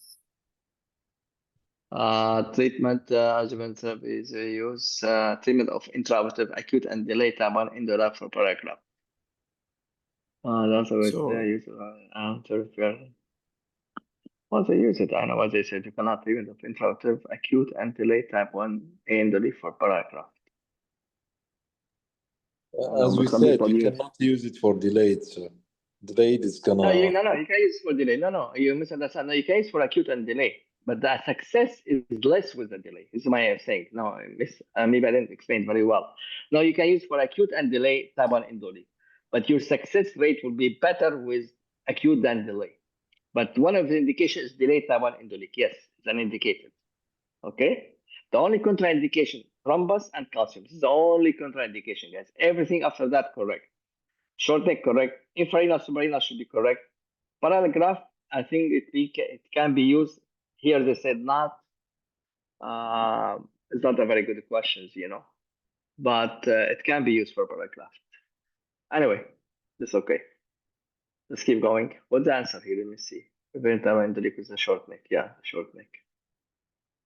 Treatment adjuvant is use treatment of intraoperative acute and delayed type 1 endoleak for parallel graft. That's always use to refer. Once they use it, I know what they said. You cannot treatment of intraoperative acute and delayed type 1 endoleak for parallel graft. As we said, you cannot use it for delayed. So delayed is gonna. No, you can use it for delay. No, you misunderstand. No, you can use it for acute and delay, but the success is less with the delay. This is my way of saying. No, maybe I didn't explain very well. No, you can use for acute and delay type 1 endoleak, but your success rate will be better with acute than delay. But one of the indications is delayed type 1 endoleak. Yes, it's an indicator. Okay. The only contraindication, thrombus and calcium. This is the only contraindication, guys. Everything after that correct. Short neck correct. Infrarenal, suprarenal should be correct. Parallel graft, I think it can be used. Here they said not. It's not a very good question, but it can be used for parallel graft. Anyway, that's okay. Let's keep going. What's the answer here? Let me see. Prevent type 1 endoleak with a short neck. Yeah, short neck.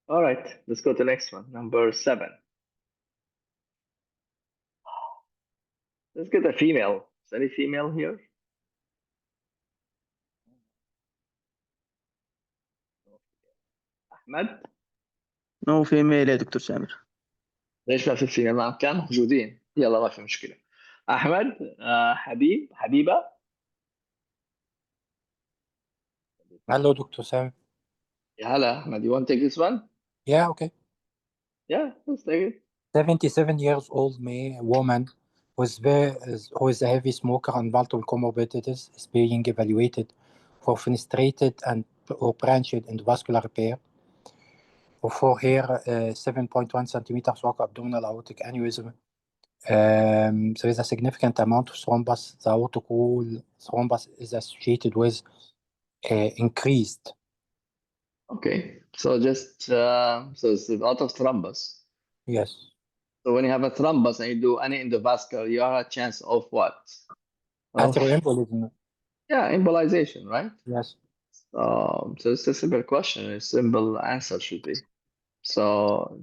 All right, let's go to the next one. Number 7. Let's get a female. Is there any female here? أحمد؟ No female يا دكتور سامر. ليش ما في فيميل؟ نعم كان موجودين. يلا ما في مشكلة. أحمد حبيبة. Hello, Dr. Sam. Yeah, hello, Ahmed. You want to take this one? Yeah, okay. Yeah, let's take it. 77 years old woman who is a heavy smoker and multiple comorbidities is being evaluated for fenestrated and or branched endovascular repair. For her 7.1 centimeters walk abdominal aortic aneurysm. There is a significant amount of thrombus. The aortic wall thrombus is associated with increased. Okay. So just so it's a lot of thrombus. Yes. So when you have a thrombus and you do any endovascular, you have a chance of what? Of, Atheroembolism. yeah, embolization, right? Yes. So it's a simple question. A simple answer should be. So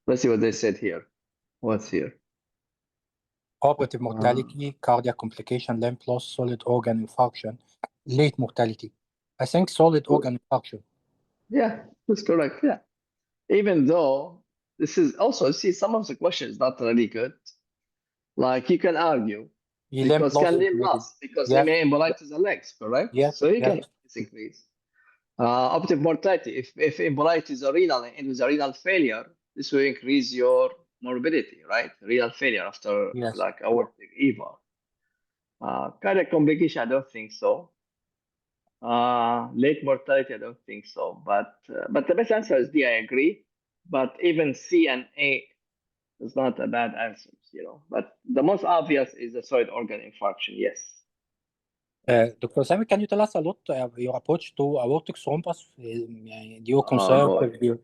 let's see what they said here. What's here? Operative mortality, cardiac complication, limb loss, solid organ infarction, late mortality. I think solid organ infarction. Yeah, that's correct. Yeah. Even though this is also, see, some of the questions not really good. Like you can argue Limb because loss can is limb maybe. loss because Yes. it may embolize to the legs, correct? Yes. So you Yes. can increase. Operative mortality, if embolize to the renal and with a renal failure, this will increase your morbidity, right? Renal failure after Yes. like aortic EVAR. Cardiac complication, I don't think so. Late mortality, I don't think so. But the best answer is D, I agree. But even C and A is not a bad answer, you know. But the most obvious is a solid organ infarction, yes. Dr. Sami, can you tell us a lot your approach to aortic thrombus? Do you Oh, conserve? boy.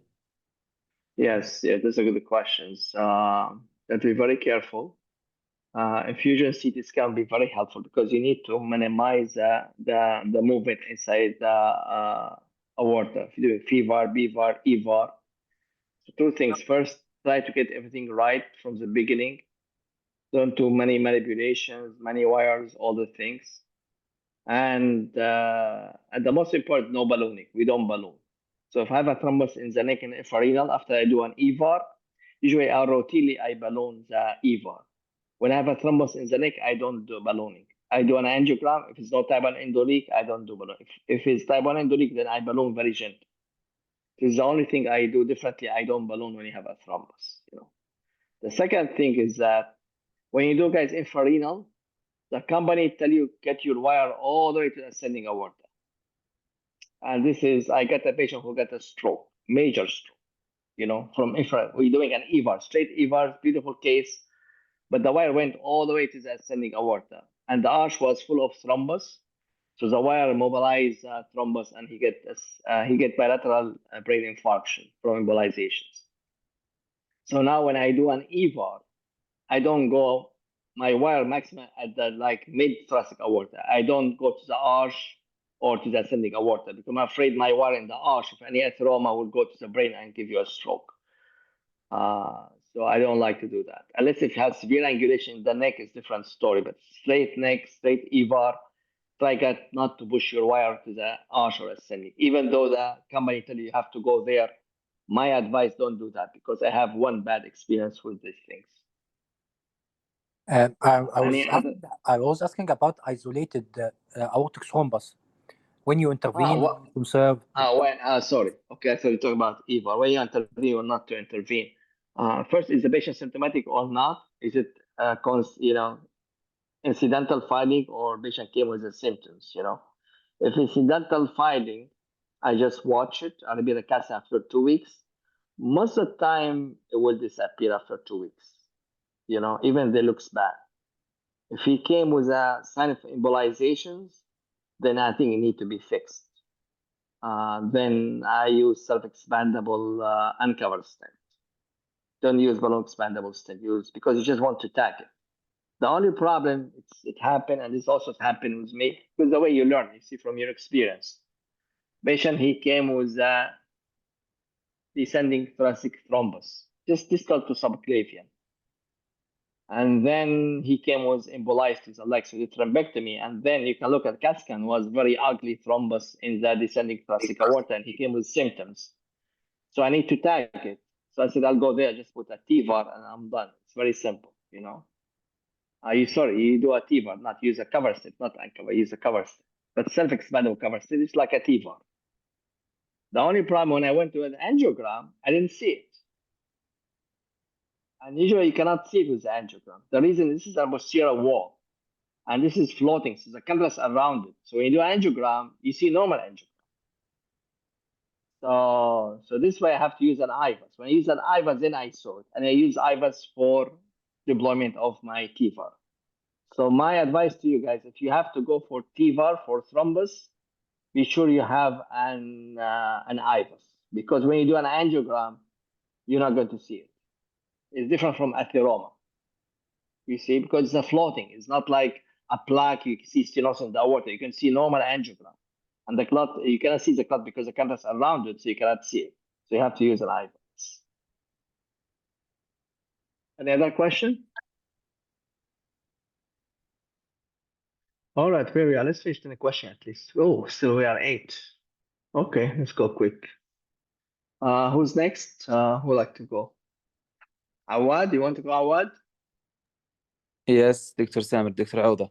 Yes, those are good questions. That be very careful. Infusion CT scan be very helpful because you need to minimize the movement inside the aorta. If you're doing FEVAR, BVAR, EVAR. So two things. First, try to get everything right from the beginning. Don't do many manipulations, many wires, all the things. And the most important, no ballooning. We don't balloon. So if I have a thrombus in the neck and infrarenal, after I do an EVAR, usually routinely I balloon the EVAR. When I have a thrombus in the neck, I don't do ballooning. I do an angiogram. If it's not type 1 endoleak, I don't do balloon. If it's type 1 endoleak, then I balloon very gently. This is the only thing I do differently. I don't balloon when you have a thrombus. You know. The second thing is that when you do guys infrarenal, the company tell you get your wire all the way to the ascending aorta. And this is, I got a patient who got a stroke, major stroke, you know, from infra. We're doing an EVAR, straight EVAR, beautiful case, but the wire went all the way to the ascending aorta, and the arch was full of thrombus. So the wire mobilized thrombus, and he get bilateral brain infarction from embolizations. So now when I do an EVAR, I don't go my wire maximum at the like mid thoracic aorta. I don't go to the arch or to the ascending aorta because I'm afraid my wire in the arch, if any atheroma, will go to the brain and give you a stroke. So I don't like to do that. Unless it has severe angulation in the neck, it's a different story. But straight neck, straight EVAR, try not to push your wire to the arch or ascending. Even though the company tell you have to go there, my advice, don't do that because I have one bad experience with these things. I was asking about isolated aortic thrombus. When you intervene, conserve. Sorry. Okay, I thought you talking about EVAR. When you intervene or not to intervene. First, is the patient symptomatic or not? Is it incidental finding or patient came with the symptoms? You know, if incidental finding, I just watch it. I'll be the CAT after 2 weeks. Most of the time, it will disappear after 2 weeks. You know, even if it looks bad. If he came with a sign of embolizations, then I think it need to be fixed. Then I use self-expandable uncover stent. Don't use balloon expandable stent. Use because you just want to tag it. The only problem it happened, and this also happened with me, because the way you learn, you see from your experience. Patient, he came with a descending thoracic thrombus, just distal to subclavian. And then he came with embolized to the legs with a thrombectomy. And then you can look at CAT scan, was very ugly thrombus in the descending thoracic aorta, and he came with symptoms. So I need to tag it. So I said, I'll go there, just put a TVAR, and I'm done. It's very simple, you know. You do a TVAR, not use a cover slip, not uncover, use a cover slip. But self-expandable cover slip is like a TVAR. The only problem when I went to an angiogram, I didn't see it. And usually you cannot see it with the angiogram. The reason this is a posterior wall, and this is floating, so the calculus around it. So when you do angiogram, you see normal angiogram. So this way I have to use an IVAS. When I use an IVAS, then I saw it, and I use IVAS for deployment of my TVAR. So my advice to you guys, if you have to go for TVAR for thrombus, be sure you have an IVAS because when you do an angiogram, you're not going to see it. It's different from atheroma. You see, because it's a floating. It's not like a plaque. You can see stenosis in the aorta. You can see normal angiogram. And the clot, you cannot see the clot because the contacts are around it, so you cannot see it. So you have to use an eyeglass. Any other question? All right, very well. Let's finish the question at least. Oh, still we are 8. Okay, let's go quick. Who's next? Who would like to go? Awad, you want to go, Awad? Yes, Dr. Samer, Dr. Auda.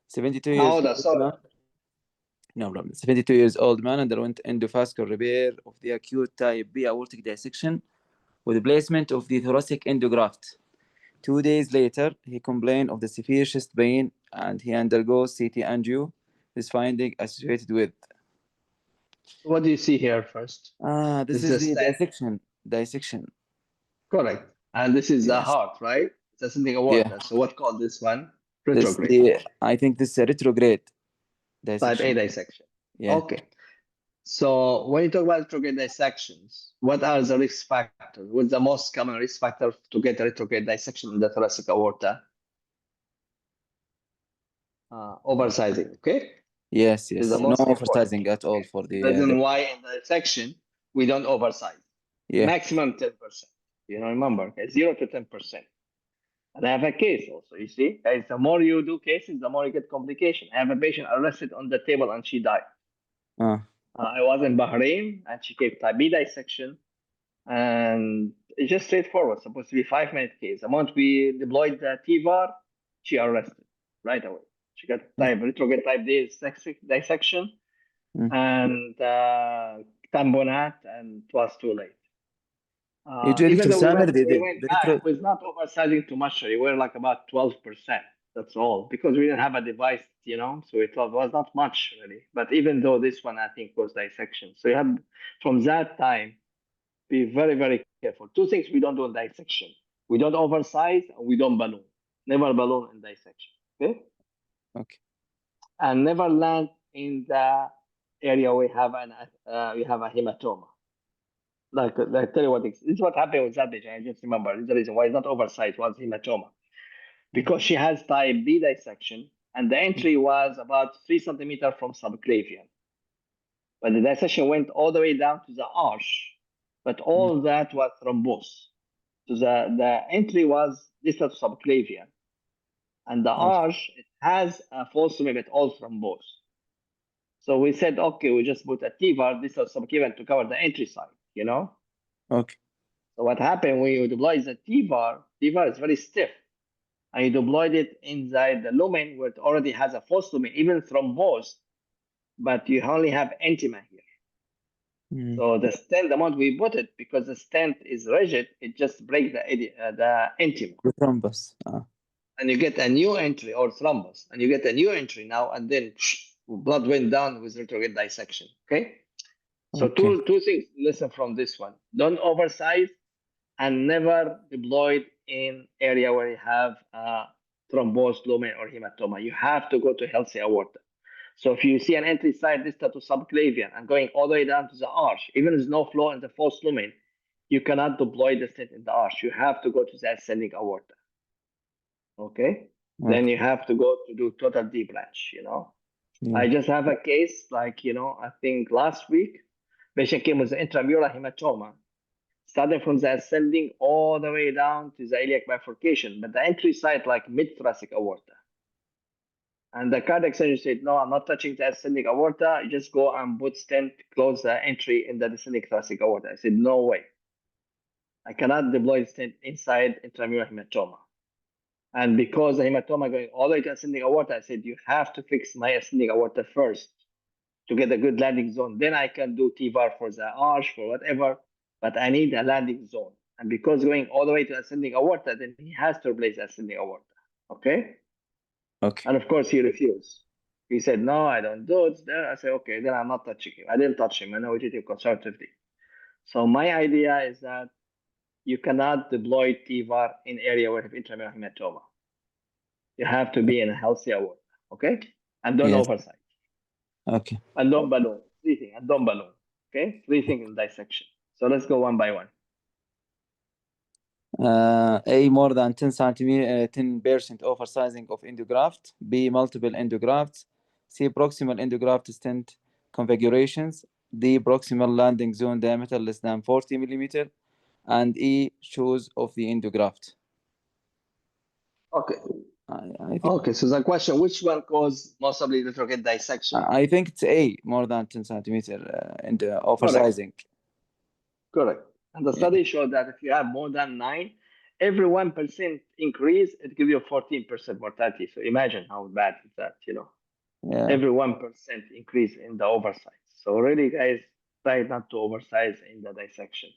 72 years Awad, old sorry. man. No problem. 72 years old man underwent endovascular repair of the acute type B aortic dissection with the placement of the thoracic endograft. 2 days later, he complained of the severe chest pain and he undergoes CT angio. This finding associated with. What do you see here first? This It's is a the stent. dissection. Correct. And this is the Yes. heart, right? It's ascending aorta. Yeah. So what called this one? This Retrograde. I think this is a retrograde Type A dissection. dissection. Yeah. Okay. So when you talk about retrograde dissections, what are the risk factors? What's the most common risk factor to get a retrograde dissection in the thoracic aorta? Oversizing, okay? Yes, This yes. is the No most important. oversizing at all for The the. reason why in the dissection, we don't oversize. Yeah. Maximum 10%. You know, remember, okay? 0 to 10%. And I have a case also, you see? Guys, the more you do cases, the more you get complication. I have a patient arrested on the table and she died. I was in Bahrain and she gave type B dissection. And it's just straightforward, supposed to be 5-minute case. The moment we deployed the TVAR, she arrested right away. She got retrograde type D dissection and tamponade, and it was too late. Usually, Even Dr. though Samer, we went back, we was not oversizing too much. We were like about 12%. That's all, because we didn't have a device, you know, so it was not much really. But even though this one, I think, was dissection. So you have, from that time, be very, very careful. 2 things we don't do in dissection. We don't oversize and we don't balloon. Never balloon in dissection, okay? Okay. And never land in the area we have a hematoma. Like tell you what, this is what happened with that patient. I just remember. This is the reason why it's not oversized, was hematoma. Because she has type B dissection, and the entry was about 3 centimeters from subclavian. But the dissection went all the way down to the arch, but all that was thrombose. So the entry was distal to subclavian, and the arch, it has a false limit, all thrombose. So we said, okay, we just put a TVAR distal to subclavian to cover the entry side, you know? Okay. So what happened when you deploy the TVAR is very stiff. And you deployed it inside the lumen where it already has a false lumen, even thrombose, but you only have intima here. So the stent, the moment we put it, because the stent is rigid, it just breaks the intima. The thrombus. And you get a new entry, or thrombus, and you get a new entry now, and then blood went down with retrograde dissection. Okay. So two things listen from this one: don't oversize, and never deploy in area where you have thrombosed lumen or hematoma. You have to go to healthy aorta. So if you see an entry site distal to subclavian and going all the way down to the arch, even if there's no flow in the false lumen, you cannot deploy the stent in the arch. You have to go to the ascending aorta. Okay? Then you have to go to do total D branch, you know. I just have a case like, you know, I think last week, patient came with intramural hematoma, starting from the ascending all the way down to the iliac bifurcation, but the entry site like mid-thoracic aorta. And the cardiac surgeon said, no, I'm not touching the ascending aorta. Just go and put stent, close the entry in the descending thoracic aorta. I said, no way. I cannot deploy the stent inside intramural hematoma. And because the hematoma going all the way to ascending aorta, I said, you have to fix my ascending aorta first to get a good landing zone. Then I can do TVAR for the arch, for whatever, but I need a landing zone. And because going all the way to ascending aorta, then he has to replace ascending aorta. Okay? Okay. And of course, he refused. He said, no, I don't do it. Then I said, okay, then I'm not touching him. I didn't touch him. I know we did it conservatively. So my idea is that you cannot deploy TVAR in area where you have intramural hematoma. You have to be in a healthy aorta, okay? And don't oversize. Okay. And don't balloon. 3 things. And don't balloon, okay? 3 things in dissection. So let's go one by one. A, more than 10 centimeter, 10% oversizing of endograft. B, multiple endografts. C, proximal endograft stent configurations. D, proximal landing zone diameter less than 40 millimeter. And E, choose of the endograft. Okay. I think Okay, so the question, which one caused most of the retrograde dissection? I think it's A, more than 10 centimeter and oversizing. Correct. And the study showed that if you have more than 9, every 1% increase, it gives you 14% mortality. So imagine how bad is that, you know? Yeah. Every 1% increase in the oversize. So really, guys, try not to oversize in the dissection.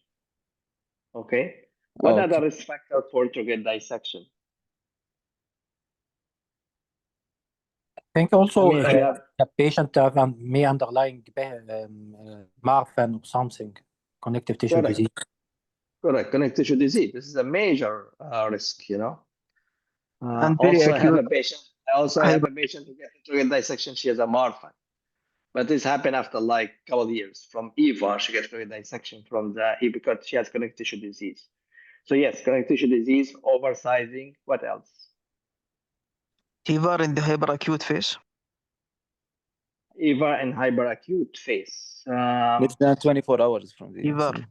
Okay. What are the risk factors for retrograde dissection? I think also I mean, if you have the patient may underlying Marfan or something, connective tissue Correct. disease. correct connective tissue disease, this is a major risk, you know. And very Also, I have a acute. patient. I also have a patient who gets retrograde dissection. She has a Marfan, but this happened after like a couple of years from EVAR. She gets retrograde dissection from the because she has connective tissue disease. So yes, connective tissue disease, oversizing. What else? Fever in the hyperacute phase. EVAR and hyperacute phase. Less than 24 hours from the Fever. incident.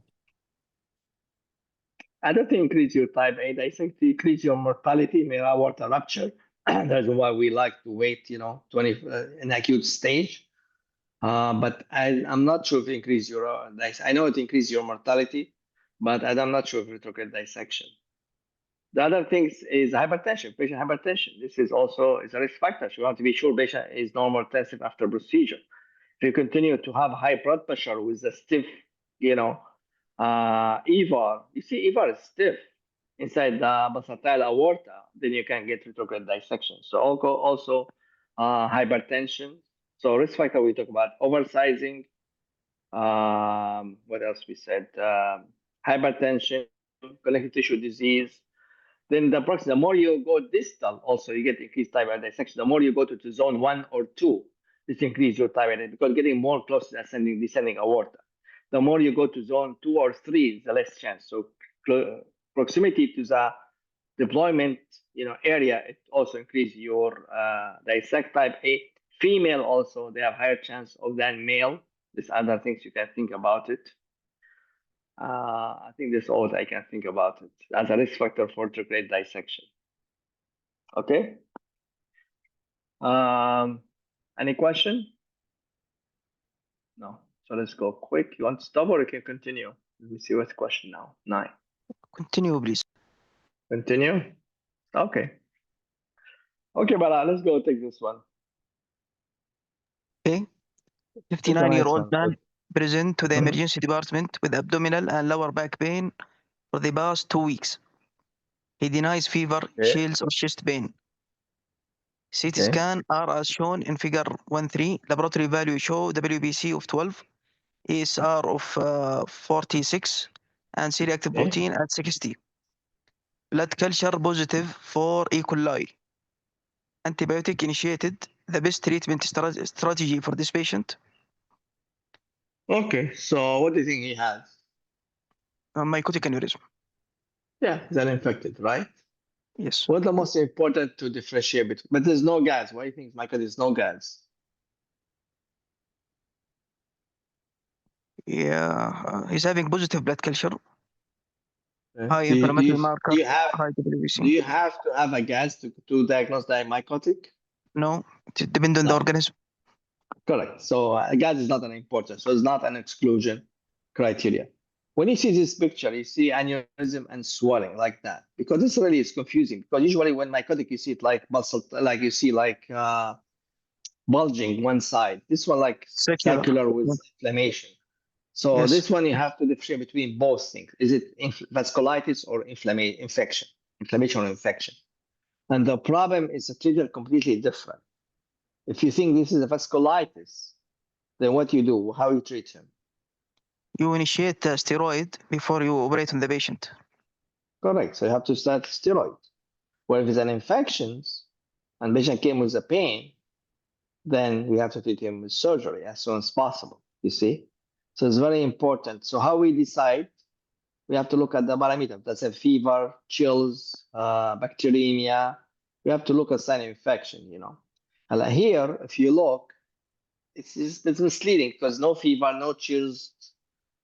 I don't think increase your type A dissect, increase your mortality, may water rupture. That's why we like to wait, you know, 20 in acute stage. But I'm not sure if it increase your I know it increase your mortality, but I'm not sure if retrograde dissection. The other things is hypertension, patient hypertension. This is also is a risk factor. So you want to be sure patient is normal tensive after procedure. If you continue to have high blood pressure with a stiff, you know, EVAR, you see EVAR is stiff inside the versatile aorta, then you can get retrograde dissection. So also hypertension. So risk factor we talk about oversizing. What else we said? Hypertension, connective tissue disease. Then the more you go distal, also you get increased type A dissection. The more you go to zone 1 or 2, this increase your type A because getting more close to ascending, descending aorta. The more you go to zone 2 or 3, the less chance. So proximity to the deployment, you know, area, it also increase your dissect type A. Female also, they have higher chance of than male. There's other things you can think about it. I think that's all I can think about it as a risk factor for retrograde dissection. Okay. Any question? No. So let's go quick. You want to stop or you can continue? Let me see what's the question now. 9. Continue, please. Continue. Okay. Okay, Bala, let's go take this one. Okay. Take the 59-year-old next one. man present to the Mhm. emergency department with abdominal and lower back pain for the past 2 weeks. He denies fever, chills, or chest pain. CT Okay. scan are as shown in figure 1.3. Laboratory value show WBC of 12, ESR of 46, and C-reactive Okay. protein at 60. Blood culture positive for E. coli. Antibiotic initiated. The best treatment strategy for this patient? Okay, so what do you think he has? Mycotic aneurysm. Yeah, he's uninfected, right? Yes. What's the most important to differentiate between? But there's no gas. Why do you think, Michael? There's no gas. Yeah, he's having positive blood culture, high Do inflammatory marker, you have high WBC. do you have to have a gas to diagnose the mycotic? No, it depends on the No. organism. Correct. So gas is not an important. So it's not an exclusion criteria. When you see this picture, you see aneurysm and swelling like that because this really is confusing. Because usually when mycotic, you see it like muscle, like you see like bulging one side. This one like circular with inflammation. So Yes. this one you have to differentiate between both things. Is it vasculitis or infection? Inflammation or infection? And the problem is treated completely different. If you think this is a vasculitis, then what you do? How you treat him? You initiate a steroid before you operate on the patient. Correct. So you have to start steroid. Where if it's an infection and patient came with a pain, then we have to treat him with surgery as soon as possible. You see? So it's very important. So how we decide? We have to look at the parameter. That's a fever, chills, bacteremia. We have to look at sign of infection, you know. And here, if you look, it's misleading because no fever, no chills.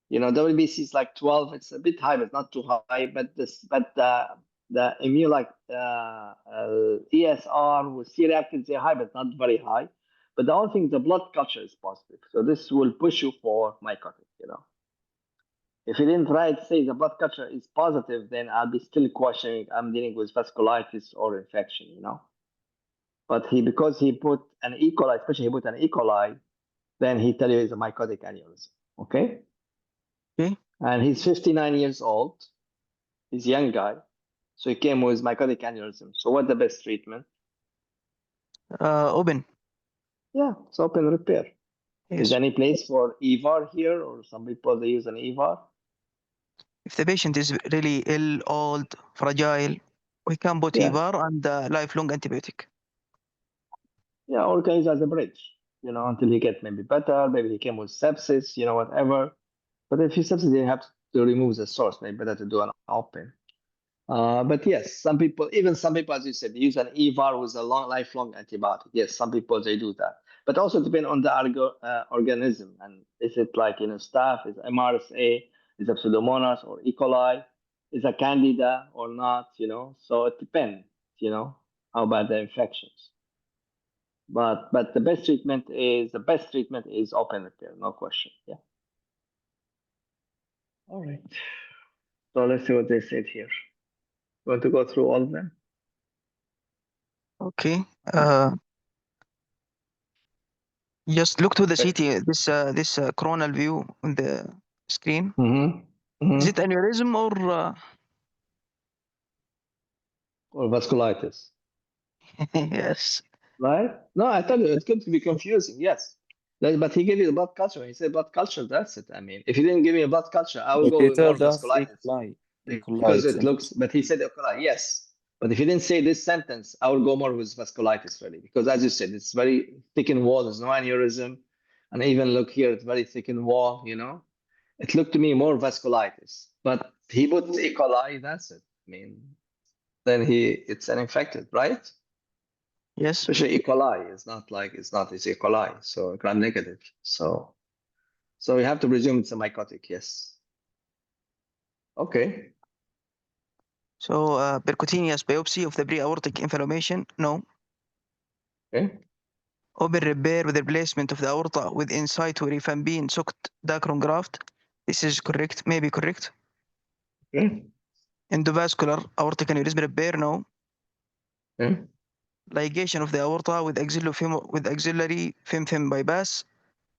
You know, WBC is like 12. It's a bit high, but not too high. But the immune like ESR with C-reactives, they're high, but not very high. But the only thing, the blood culture is positive. So this will push you for mycotic, you know. If you didn't write, say the blood culture is positive, then I'll be still questioning, I'm dealing with vasculitis or infection, you know. But because he put an E. coli, especially he put an E. coli, then he tell you it's a mycotic aneurysm, okay? Okay. And he's 59 years old. He's a young guy. So he came with mycotic aneurysm. So what's the best treatment? Open. Yeah, it's open repair. Yes. Is there any place for EVAR here, or some people they use an EVAR? If the patient is really ill, old, fragile, we can put Yeah. EVAR and lifelong antibiotic. Yeah, or can use as a bridge, you know, until he gets maybe better, maybe he came with sepsis, you know, whatever. But if he sepsis, they have to remove the source, maybe better to do an open. But yes, some people, as you said, use an EVAR with a lifelong antibiotic. Yes, some people they do that. But also depend on the organism. And is it like, you know, staph, is MRSA, is it Pseudomonas or E. coli, is it Candida or not, you know? So it depends, you know, how bad the infections. But the best treatment is open repair, no question. Yeah. All right. So let's see what they said here. Want to go through all of them? Okay. Just look to the CT. This coronal view on the screen. Is it aneurysm or vasculitis? Yes. Right? No, I told you it's going to be confusing. Yes. But he gave you the blood culture. He said blood culture. That's it. I mean, if he didn't give me a blood culture, I will But go he with more told us E. vasculitis. coli. E. coli. Because it looks, but he said E. coli, yes. But if he didn't say this sentence, I will go more with vasculitis, really. Because as you said, it's very thickened wall. There's no aneurysm. And even look here, it's very thickened wall, you know. It looked to me more vasculitis. But he put E. coli, that's it. I mean, then it's an infected, right? Yes. Especially E. coli. It's E. coli. So gram negative. So we have to presume it's a mycotic, yes. Okay. So percutaneous biopsy of the pre-aortic inflammation, no. Okay. Open repair with replacement of the aorta with in situ rifampin soaked dacron graft. This is correct, maybe correct. Okay. Endovascular aortic aneurysm repair, no. Okay. Ligation of the aorta with axillary fem bypass,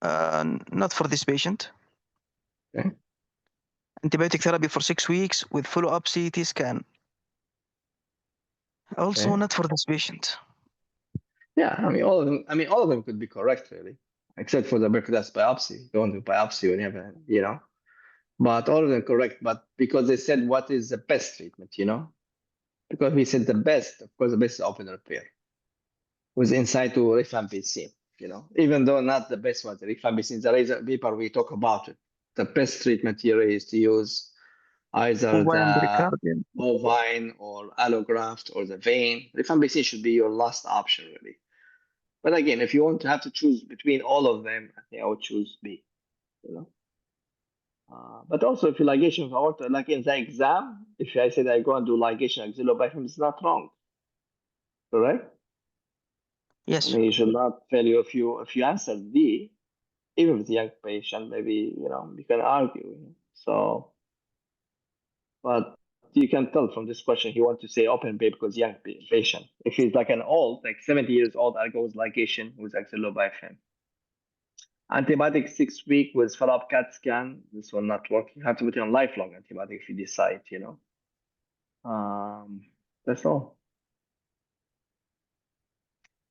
not for this patient. Okay. Antibiotic therapy for 6 weeks with follow-up CT scan. Also Okay. not for this patient. Yeah, I mean all of them could be correct, really, except for the percutaneous biopsy. You don't do biopsy when you have a, you know, but all of them correct. But because they said what is the best treatment, you know, because we said the best, of course, the best is open repair with in situ rifampicin, you know, even though not the best one, the rifampicin, there is a paper we talk about it. The best treatment here is to use either the bovine or allograft or the vein. Rifampicin should be your last option, really. But again, if you want to have to choose between all of them, I think I would choose B. You know. But also, if you ligation of aorta, like in the exam, if I said I go and do ligation axillobifum, it's not wrong. Correct? Yes. I mean, you should not fail you if you answer D, even with a young patient, maybe you know you can argue. You know? So, but you can tell from this question he wants to say open bay because young patient. If he's like an old, like 70 years old, I go with ligation with axillobifum. Antibiotic 6 week with follow-up CAT scan. This will not work. You have to put it on lifelong antibiotic if you decide, you know. That's all.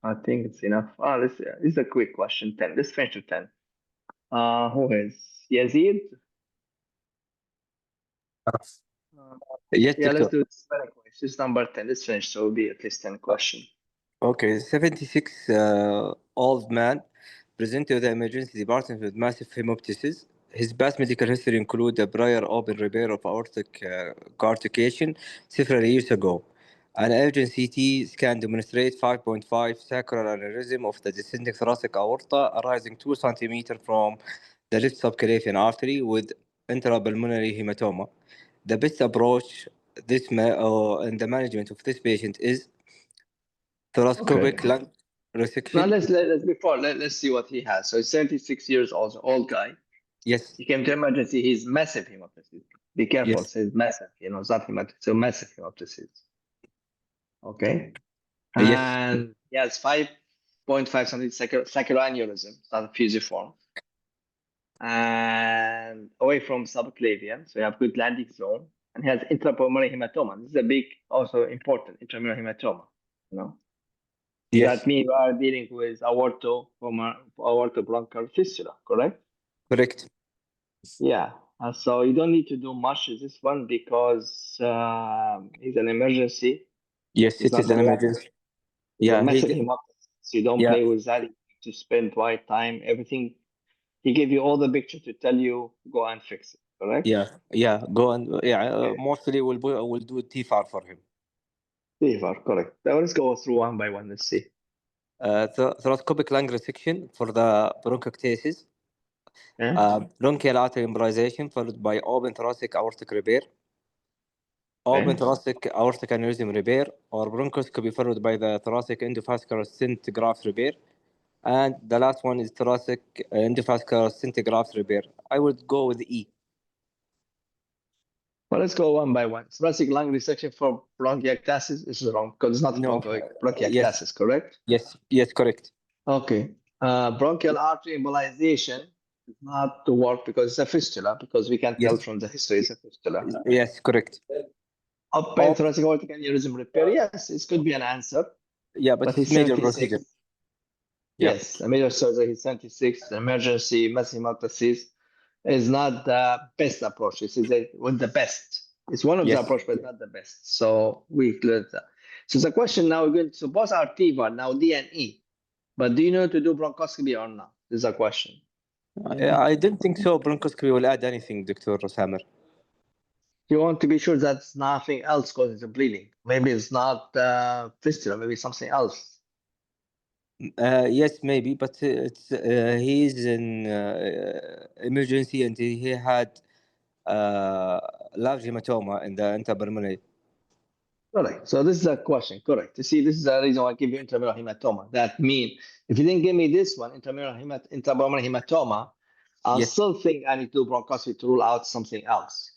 I think it's enough. This is a quick question. 10. Let's finish to 10. Who is Yazid? Yes, Yeah, doctor. let's do this very quick. This is number 10. Let's finish. So it'll be at least 10 questions. Okay, 76 old man presented to the emergency department with massive hemoptysis. His past medical history include a prior open repair of aortic calcification several years ago. An urgent CT scan demonstrates 5.5 sacral aneurysm of the descending thoracic aorta arising 2 centimeters from the left subclavian artery with intrapulmonary hematoma. The best approach in the management of this patient is thoracoscopic lung resection. Now let's see what he has. So he's 76 years old guy. Yes. He came to emergency. He's massive hemoptysis. Be careful. Yes. So he's massive. It's not hemoptysis. So massive hemoptysis. Okay. Yes. And he has 5.5 centimeters sacral aneurysm. It's not a fusiform. And away from subclavian. So you have good landing zone. And he has intrapulmonary hematoma. This is a big, also important intramural hematoma. Yes. That means we are dealing with aortobronchial fistula, correct? Correct. Yeah. So you don't need to do much with this one because it's an emergency. Yes, It's it is not an a emergency. Yeah, Yeah, massive hemoptysis. So you don't play with that. You need to spend white time. Everything. He gave you all the picture to tell you go and fix it. Correct? Yeah. Go and mostly we'll do TFAR for him. TFAR, correct. Now let's go through one by one. Let's see. Thoracoscopic lung resection for the bronchiectasis. Bronchial artery embolization followed by open thoracic aortic repair. Open thoracic aortic aneurysm repair, or bronchoscopy followed by the thoracic endovascular stent graft repair. And the last one is thoracic endovascular stent graft repair. I would go with E. Well, let's go one by one. Thoracic lung resection for bronchiectasis is wrong because it's not bronchiectasis, correct? Yes, correct. Okay. Bronchial artery embolization is not to work because it's a fistula, because we can tell from the history it's a fistula. Yes, correct. Open thoracic aortic aneurysm repair, yes, it could be an answer. Yeah, but he's it's major 76. procedure. Yeah. Yes, a major surgery, he's 76, emergency, massive hemoptysis is not the best approach. This is with the best. It's one of the approach, but not the best. So we cleared that. So the question now, we're going to both are TVAR, now D and E. But do you know to do bronchoscopy or not? This is a question. I don't think so. Bronchoscopy will add anything, Dr. Samer. You want to be sure that's nothing else causes the bleeding. Maybe it's not fistula, maybe something else. Yes, maybe, but he's in emergency and he had large hematoma in the interpulmonary. Correct. So this is a question. Correct. You see, this is the reason why I give you intramural hematoma. That means if you didn't give me this one, intrapulmonary hematoma, I'll still think I need to do bronchoscopy to rule out something else.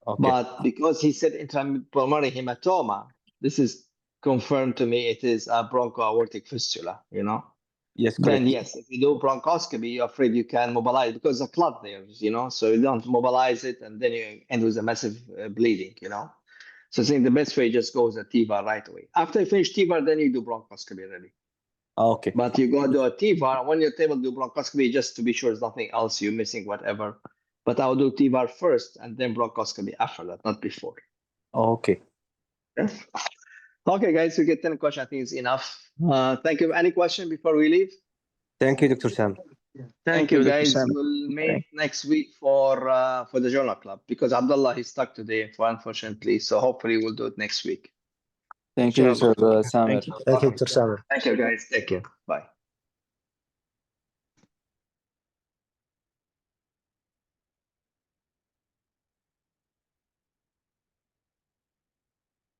Okay. But because he said intrapulmonary hematoma, this is confirmed to me it is a bronchoaortic fistula, Yes, correct. Then yes, if you do bronchoscopy, you're afraid you can mobilize because the clot there, so you don't mobilize it and then you end with a massive bleeding, So I think the best way just goes a TVAR right away. After you finish TVAR, then you do bronchoscopy really. Okay. But you go do a TVAR, when you're able to do bronchoscopy, just to be sure there's nothing else you're missing, whatever. But I'll do TVAR first and then bronchoscopy after that, not before. Okay. Yes. Okay, guys, we get 10 questions. I think it's enough. Thank you. Any question before we leave? Thank you, Dr. Sam. Thank you, guys. We'll meet next week for the journal club because Abdullah is stuck today, unfortunately. So hopefully we'll do it next week. Thank you, Dr. Samer. Thank you, Dr. Samer. Thank you, guys. Take care. Bye.